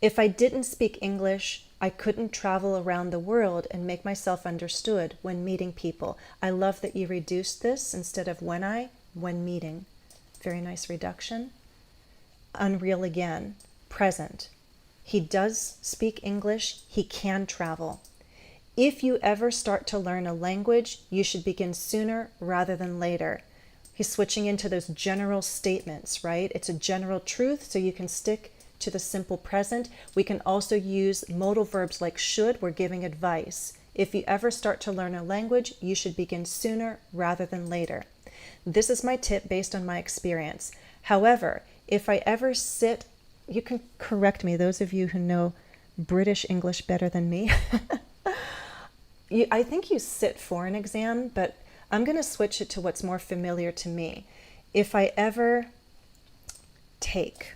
[SPEAKER 1] If I didn't speak English, I couldn't travel around the world and make myself understood when meeting people. I love that you reduced this instead of when meeting. Very nice reduction. Unreal again. Present. He does speak English. He can travel. If you ever start to learn a language, you should begin sooner rather than later. He's switching into those general statements, right? It's a general truth, so you can stick to the simple present. We can also use modal verbs like should. We're giving advice. If you ever start to learn a language, you should begin sooner rather than later. This is my tip based on my experience. However, if I ever sit, you can correct me, those of you who know British English better than me. I think you sit for an exam, but I'm going to switch it to what's more familiar to me. If I ever take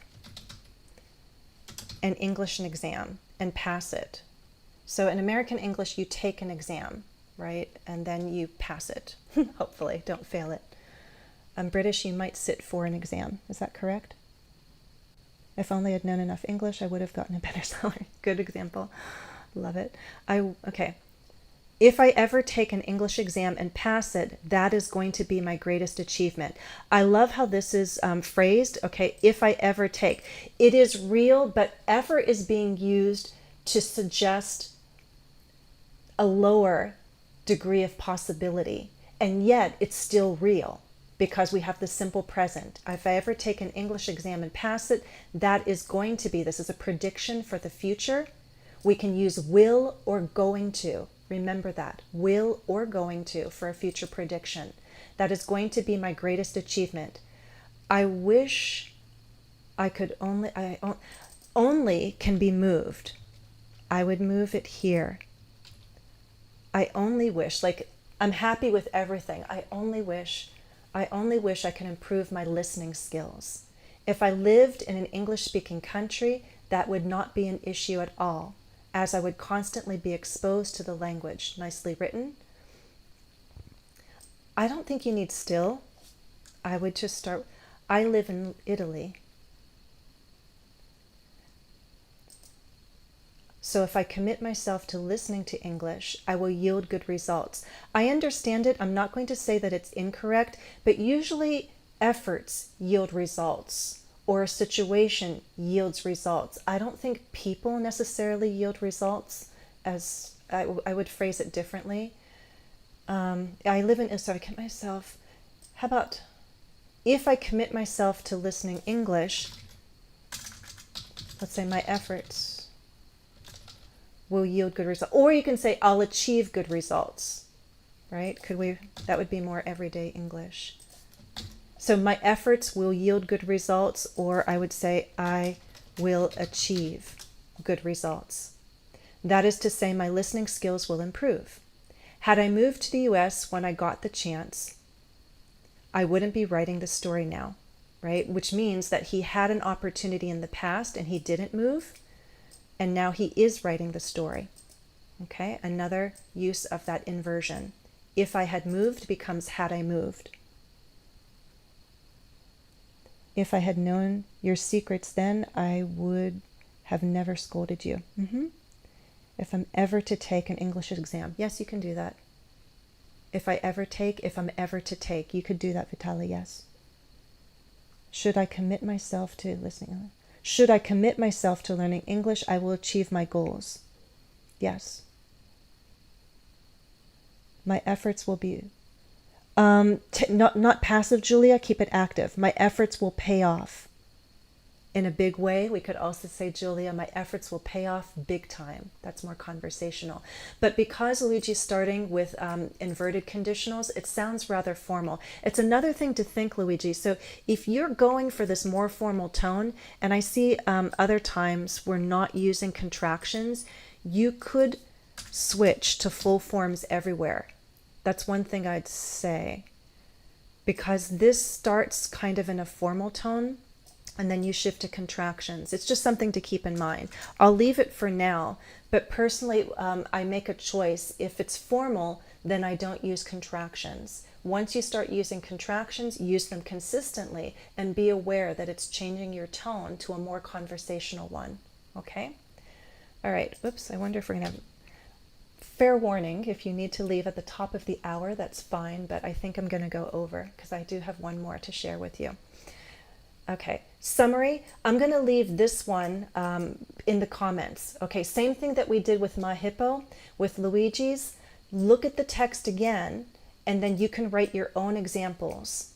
[SPEAKER 1] an English exam and pass it. So in American English, you take an exam, right? And then you pass it. Hopefully, don't fail it. British, you might sit for an exam. Is that correct? If only I'd known enough English, I would have gotten a better salary. Good example. Love it. Okay. If I ever take an English exam and pass it, that is going to be my greatest achievement. I love how this is phrased. Okay, if I ever take. It is real, but ever is being used to suggest a lower degree of possibility. And yet it's still real because we have the simple present. If I ever take an English exam and pass it, that is going to be. This is a prediction for the future. We can use will or going to. Remember that, will or going to for a future prediction. That is going to be my greatest achievement. I wish I could only can be moved. I would move it here. I only wish, like I'm happy with everything. I only wish I can improve my listening skills. If I lived in an English-speaking country, that would not be an issue at all, as I would constantly be exposed to the language. Nicely written. I don't think you need still. I would just start. I live in Italy. So if I commit myself to listening to English, I will yield good results. I understand it. I'm not going to say that it's incorrect, but usually efforts yield results. Or a situation yields results. I don't think people necessarily yield results, as I would phrase it differently. I live in, so I commit myself, how about, if I commit myself to listening English, let's say my efforts will yield good results. Or you can say, I'll achieve good results, right? That would be more everyday English. So my efforts will yield good results, or I would say I will achieve good results. That is to say, my listening skills will improve. Had I moved to the US when I got the chance, I wouldn't be writing the story now, right? Which means that he had an opportunity in the past and he didn't move, and now he is writing the story. Okay, another use of that inversion. If I had moved becomes had I moved. If I had known your secrets then, I would have never scolded you. If I'm ever to take an English exam. Yes, you can do that. If I'm ever to take. You could do that, Vitaly, yes. Should I commit myself to listening? Should I commit myself to learning English, I will achieve my goals. Yes. My efforts will be not passive, Julia. Keep it active. My efforts will pay off in a big way. We could also say, Julia, my efforts will pay off big time. That's more conversational. But because Luigi's starting with inverted conditionals, it sounds rather formal. It's another thing to think, Luigi. So if you're going for this more formal tone, and I see other times we're not using contractions, you could switch to full forms everywhere. That's one thing I'd say. Because this starts kind of in a formal tone, and then you shift to contractions. It's just something to keep in mind. I'll leave it for now, but personally, I make a choice. If it's formal, then I don't use contractions. Once you start using contractions, use them consistently and be aware that it's changing your tone to a more conversational one. Okay? All right. Oops, I wonder if we're going to have fair warning. If you need to leave at the top of the hour, that's fine, but I think I'm going to go over because I do have one more to share with you. Okay, summary. I'm going to leave this one in the comments. Okay, same thing that we did with my hippo, with Luigi's. Look at the text again, and then you can write your own examples.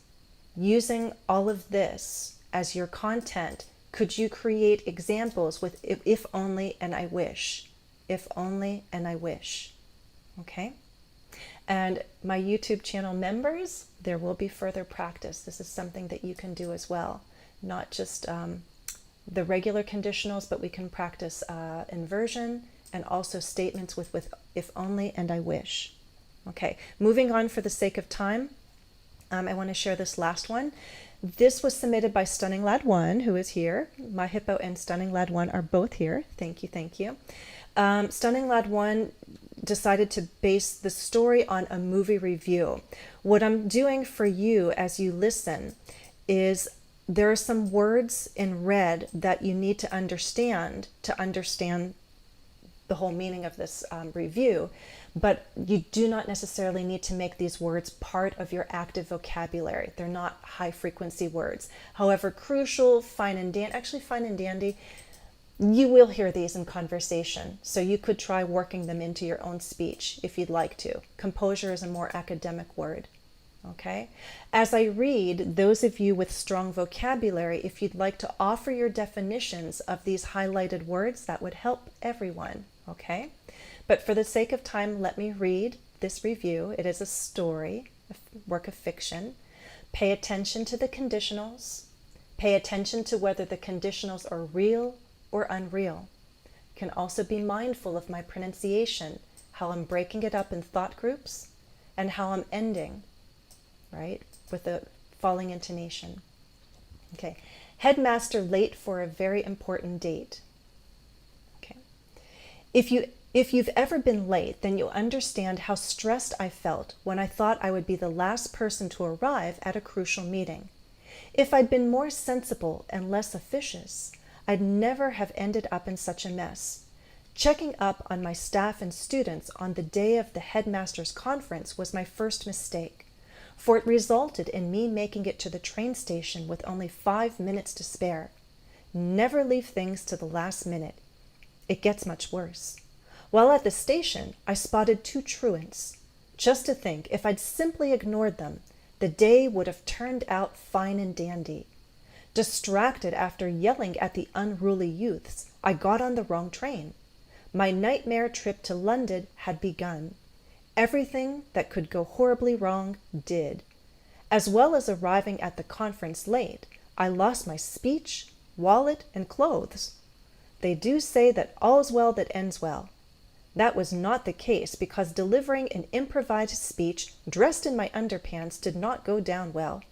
[SPEAKER 1] Using all of this as your content, could you create examples with if only and I wish? If only and I wish. Okay? And my YouTube channel members, there will be further practice. This is something that you can do as well. Not just the regular conditionals, but we can practice inversion and also statements with if only and I wish. Okay, moving on for the sake of time, I want to share this last one. This was submitted by Stunning Lad 1, who is here. My hippo and Stunning Lad 1 are both here. Thank you, thank you. Stunning Lad 1 decided to base the story on a movie review. What I'm doing for you as you listen is there are some words in red that you need to understand the whole meaning of this review, but you do not necessarily need to make these words part of your active vocabulary. They're not high frequency words. However, crucial, fine and dandy, you will hear these in conversation, so you could try working them into your own speech if you'd like to. Composure is a more academic word. Okay? As I read, those of you with strong vocabulary, if you'd like to offer your definitions of these highlighted words, that would help everyone. Okay? But for the sake of time, let me read this review. It is a story, a work of fiction. Pay attention to the conditionals. Pay attention to whether the conditionals are real or unreal. Can also be mindful of my pronunciation, how I'm breaking it up in thought groups, and how I'm ending, right, with a falling intonation. Okay, headmaster late for a very important date. Okay, if you've ever been late, then you'll understand how stressed I felt when I thought I would be the last person to arrive at a crucial meeting. If I'd been more sensible and less officious, I'd never have ended up in such a mess. Checking up on my staff and students on the day of the headmaster's conference was my first mistake, for it resulted in me making it to the train station with only 5 minutes to spare. Never leave things to the last minute. It gets much worse. While at the station, I spotted 2 truants. Just to think, if I'd simply ignored them, the day would have turned out fine and dandy. Distracted after yelling at the unruly youths, I got on the wrong train. My nightmare trip to London had begun. Everything that could go horribly wrong did. As well as arriving at the conference late, I lost my speech, wallet, and clothes. They do say that all's well that ends well. That was not the case because delivering an improvised speech dressed in my underpants did not go down well.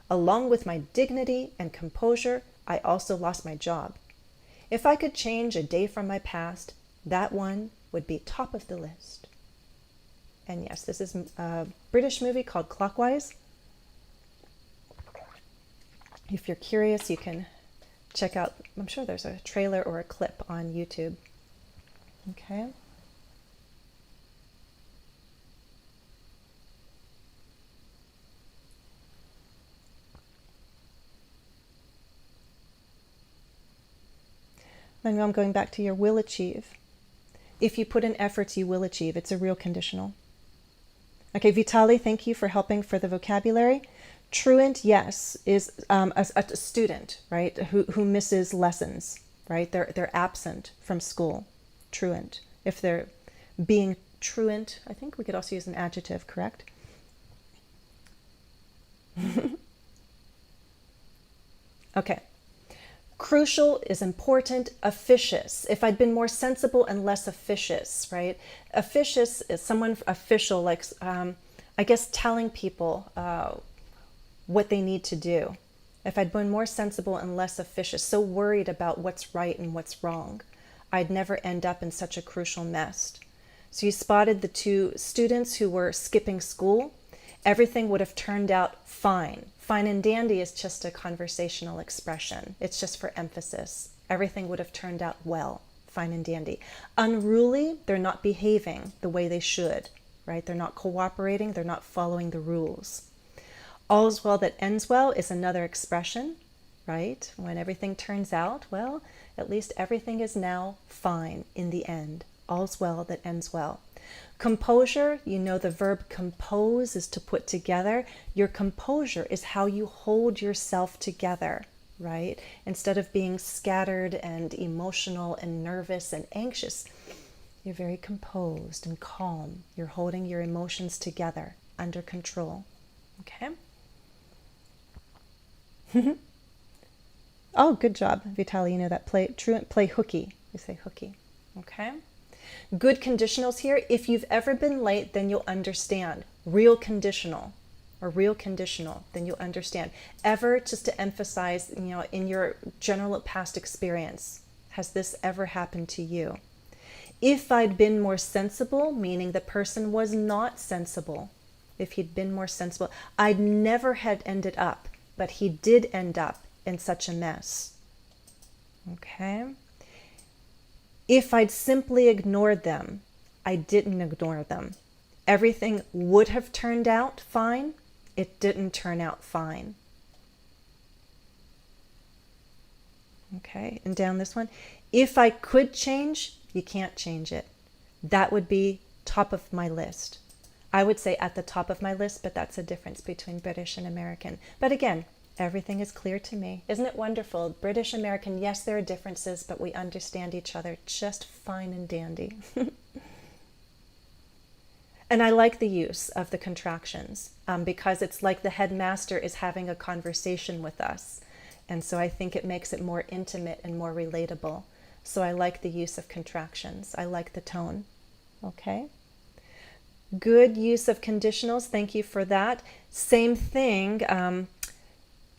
[SPEAKER 1] Along with my dignity and composure, I also lost my job. If I could change a day from my past, that one would be top of the list. And yes, this is a British movie called Clockwise. If you're curious, you can check out, I'm sure there's a trailer or a clip on YouTube. Okay. And I'm going back to your will achieve. If you put in efforts, you will achieve. It's a real conditional. Okay, Vitali, thank you for helping for the vocabulary. Truant, yes, is a student, right, who misses lessons, right? They're absent from school. Truant. If they're being truant, I think we could also use an adjective, correct? Okay. Crucial is important. Officious. If I'd been more sensible and less officious, right? Officious is someone official, like I guess telling people what they need to do. If I'd been more sensible and less officious, so worried about what's right and what's wrong, I'd never end up in such a crucial mess. So you spotted the two students who were skipping school. Everything would have turned out fine. Fine and dandy is just a conversational expression. It's just for emphasis. Everything would have turned out well. Fine and dandy. Unruly, they're not behaving the way they should, right? They're not cooperating. They're not following the rules. All's well that ends well is another expression, right? When everything turns out well, at least everything is now fine in the end. All's well that ends well. Composure, you know the verb compose is to put together. Your composure is how you hold yourself together, right? Instead of being scattered and emotional and nervous and anxious, you're very composed and calm. You're holding your emotions together, under control, okay? Oh, good job, Vitaly. You know that truant, play hooky. We say hooky, okay? Good conditionals here. If you've ever been late, then you'll understand. Real conditional or real conditional, then you'll understand. Ever, just to emphasize, you know, in your general past experience, has this ever happened to you? If I'd been more sensible, meaning the person was not sensible. If he'd been more sensible, I'd never had ended up, but he did end up in such a mess. Okay? If I'd simply ignored them, I didn't ignore them. Everything would have turned out fine. It didn't turn out fine. Okay, and down this one. If I could change, you can't change it. That would be top of my list. I would say at the top of my list, but that's a difference between British and American. But again, everything is clear to me. Isn't it wonderful? British, American, yes, there are differences, but we understand each other just fine and dandy. And I like the use of the contractions because it's like the headmaster is having a conversation with us. And so I think it makes it more intimate and more relatable. So I like the use of contractions. I like the tone. Okay. Good use of conditionals. Thank you for that. Same thing.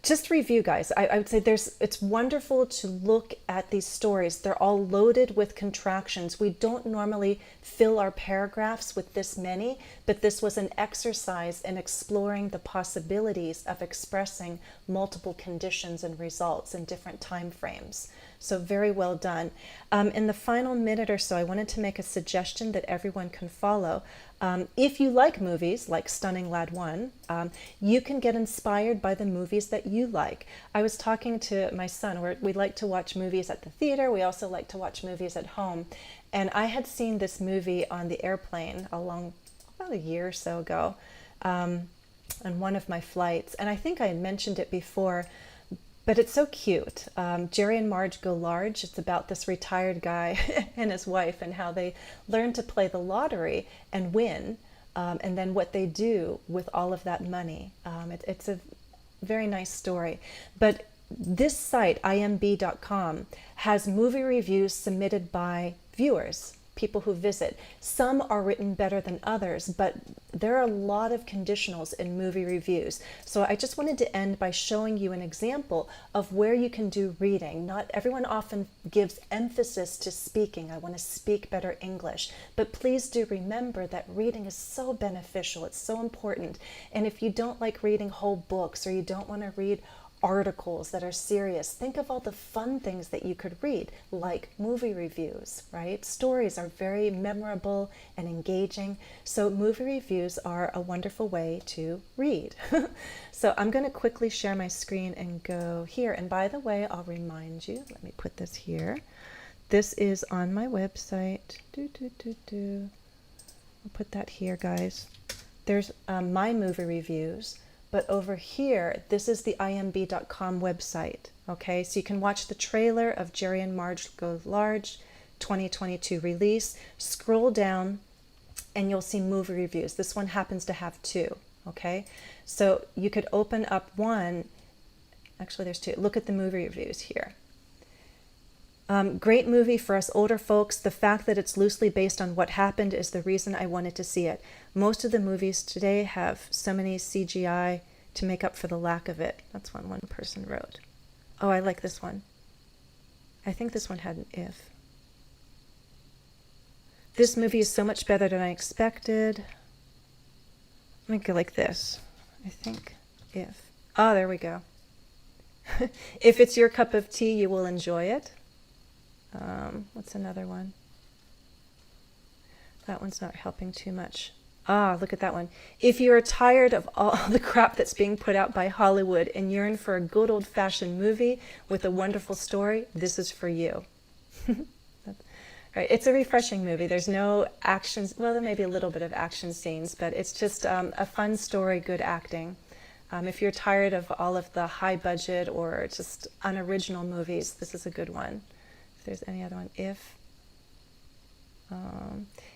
[SPEAKER 1] Just review, guys. I would say it's wonderful to look at these stories. They're all loaded with contractions. We don't normally fill our paragraphs with this many, but this was an exercise in exploring the possibilities of expressing multiple conditions and results in different time frames. So very well done. In the final minute or so, I wanted to make a suggestion that everyone can follow. If you like movies like Stunning Lad 1, you can get inspired by the movies that you like. I was talking to my son, we like to watch movies at the theater. We also like to watch movies at home. And I had seen this movie on the airplane about a year or so ago on one of my flights. And I think I had mentioned it before, but it's so cute. Jerry and Marge Go Large. It's about this retired guy and his wife and how they learn to play the lottery and win, and then what they do with all of that money. It's a very nice story. But this site, imb.com, has movie reviews submitted by viewers, people who visit. Some are written better than others, but there are a lot of conditionals in movie reviews. So I just wanted to end by showing you an example of where you can do reading. Not everyone often gives emphasis to speaking. I want to speak better English. But please do remember that reading is so beneficial. It's so important. And if you don't like reading whole books or you don't want to read articles that are serious, think of all the fun things that you could read, like movie reviews, right? Stories are very memorable and engaging, so movie reviews are a wonderful way to read. So I'm going to quickly share my screen and go here. And by the way, I'll remind you, let me put this here, This is on my website. I'll put that here, guys. There's my movie reviews, but over here, this is the imb.com website. Okay, so you can watch the trailer of Jerry and Marge Go Large 2022 release. Scroll down and you'll see movie reviews. This one happens to have 2. Okay, so you could open up one. Actually, there's 2. Look at the movie reviews here. Great movie for us older folks. The fact that it's loosely based on what happened is the reason I wanted to see it. Most of the movies today have so many CGI to make up for the lack of it. That's one person wrote. Oh, I like this one. I think this one had an if. This movie is so much better than I expected. Let me go like this. I think if. Oh, there we go. If it's your cup of tea, you will enjoy it. What's another one? That one's not helping too much. Ah, look at that one. If you're tired of all the crap that's being put out by Hollywood and yearn for a good old-fashioned movie with a wonderful story, this is for you. Right. It's a refreshing movie. There's no actions. Well, there may be a little bit of action scenes, but it's just a fun story, good acting. If you're tired of all of the high budget or just unoriginal movies, this is a good one. If there's any other one,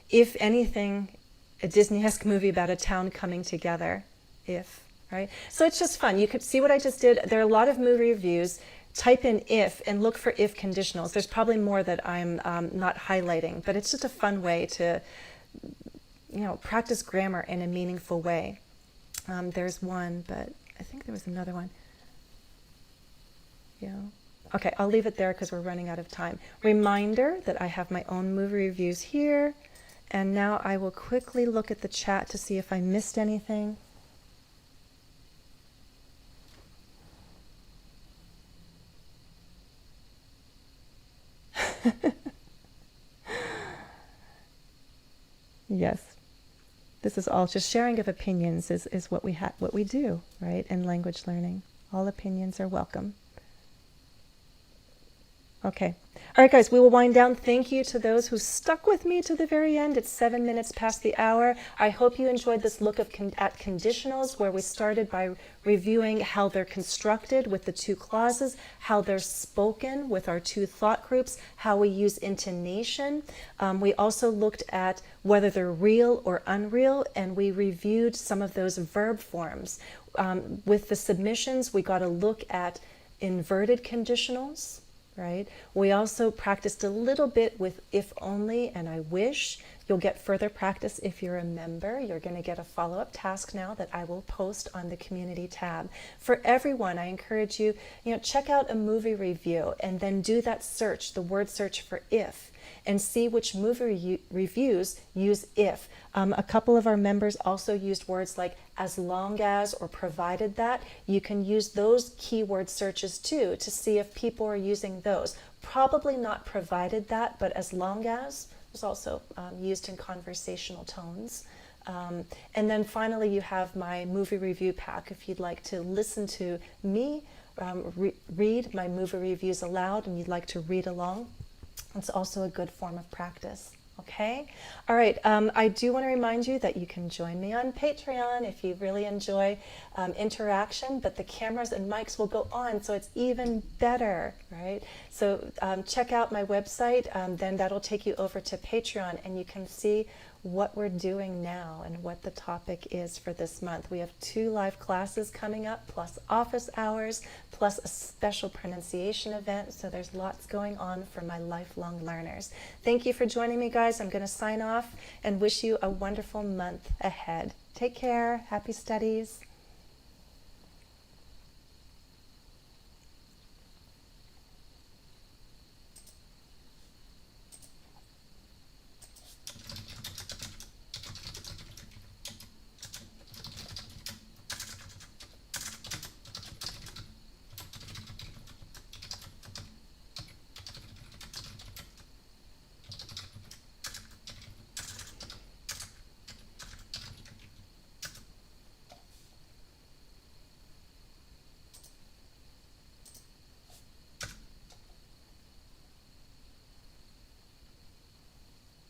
[SPEAKER 1] if anything, a Disney-esque movie about a town coming together, right? So it's just fun. You could see what I just did. There are a lot of movie reviews. Type in if and look for if conditionals. There's probably more that I'm not highlighting, but it's just a fun way to, practice grammar in a meaningful way. There's one, but I think there was another one. Yeah. Okay, I'll leave it there because we're running out of time. Reminder that I have my own movie reviews here. And now I will quickly look at the chat to see if I missed anything. Yes. This is all just sharing of opinions is what we do, right? In language learning. All opinions are welcome. Okay. All right, guys, we will wind down. Thank you to those who stuck with me to the very end. It's 7 minutes past the hour. I hope you enjoyed this look at conditionals, where we started by reviewing how they're constructed with the 2 clauses, how they're spoken with our 2 thought groups, how we use intonation. We also looked at whether they're real or unreal, and we reviewed some of those verb forms. With the submissions, we got a look at inverted conditionals. Right? We also practiced a little bit with if only and I wish. You'll get further practice if you're a member. You're going to get a follow-up task now that I will post on the community tab. For everyone, I encourage you, check out a movie review and then do that search, the word search for if, and see which movie reviews use if. A couple of our members also used words like as long as or provided that. You can use those keyword searches too to see if people are using those. Probably not provided that, but as long as was also used in conversational tones. And then finally, you have my movie review pack if you'd like to listen to me read my movie reviews aloud and you'd like to read along. It's also a good form of practice. Okay? All right. I do want to remind you that you can join me on Patreon if you really enjoy interaction, but the cameras and mics will go on, so it's even better, right? So check out my website. Then that'll take you over to Patreon, and you can see what we're doing now and what the topic is for this month. We have 2 live classes coming up, plus office hours, plus a special pronunciation event. So there's lots going on for my lifelong learners. Thank you for joining me, guys. I'm going to sign off and wish you a wonderful month ahead. Take care. Happy studies.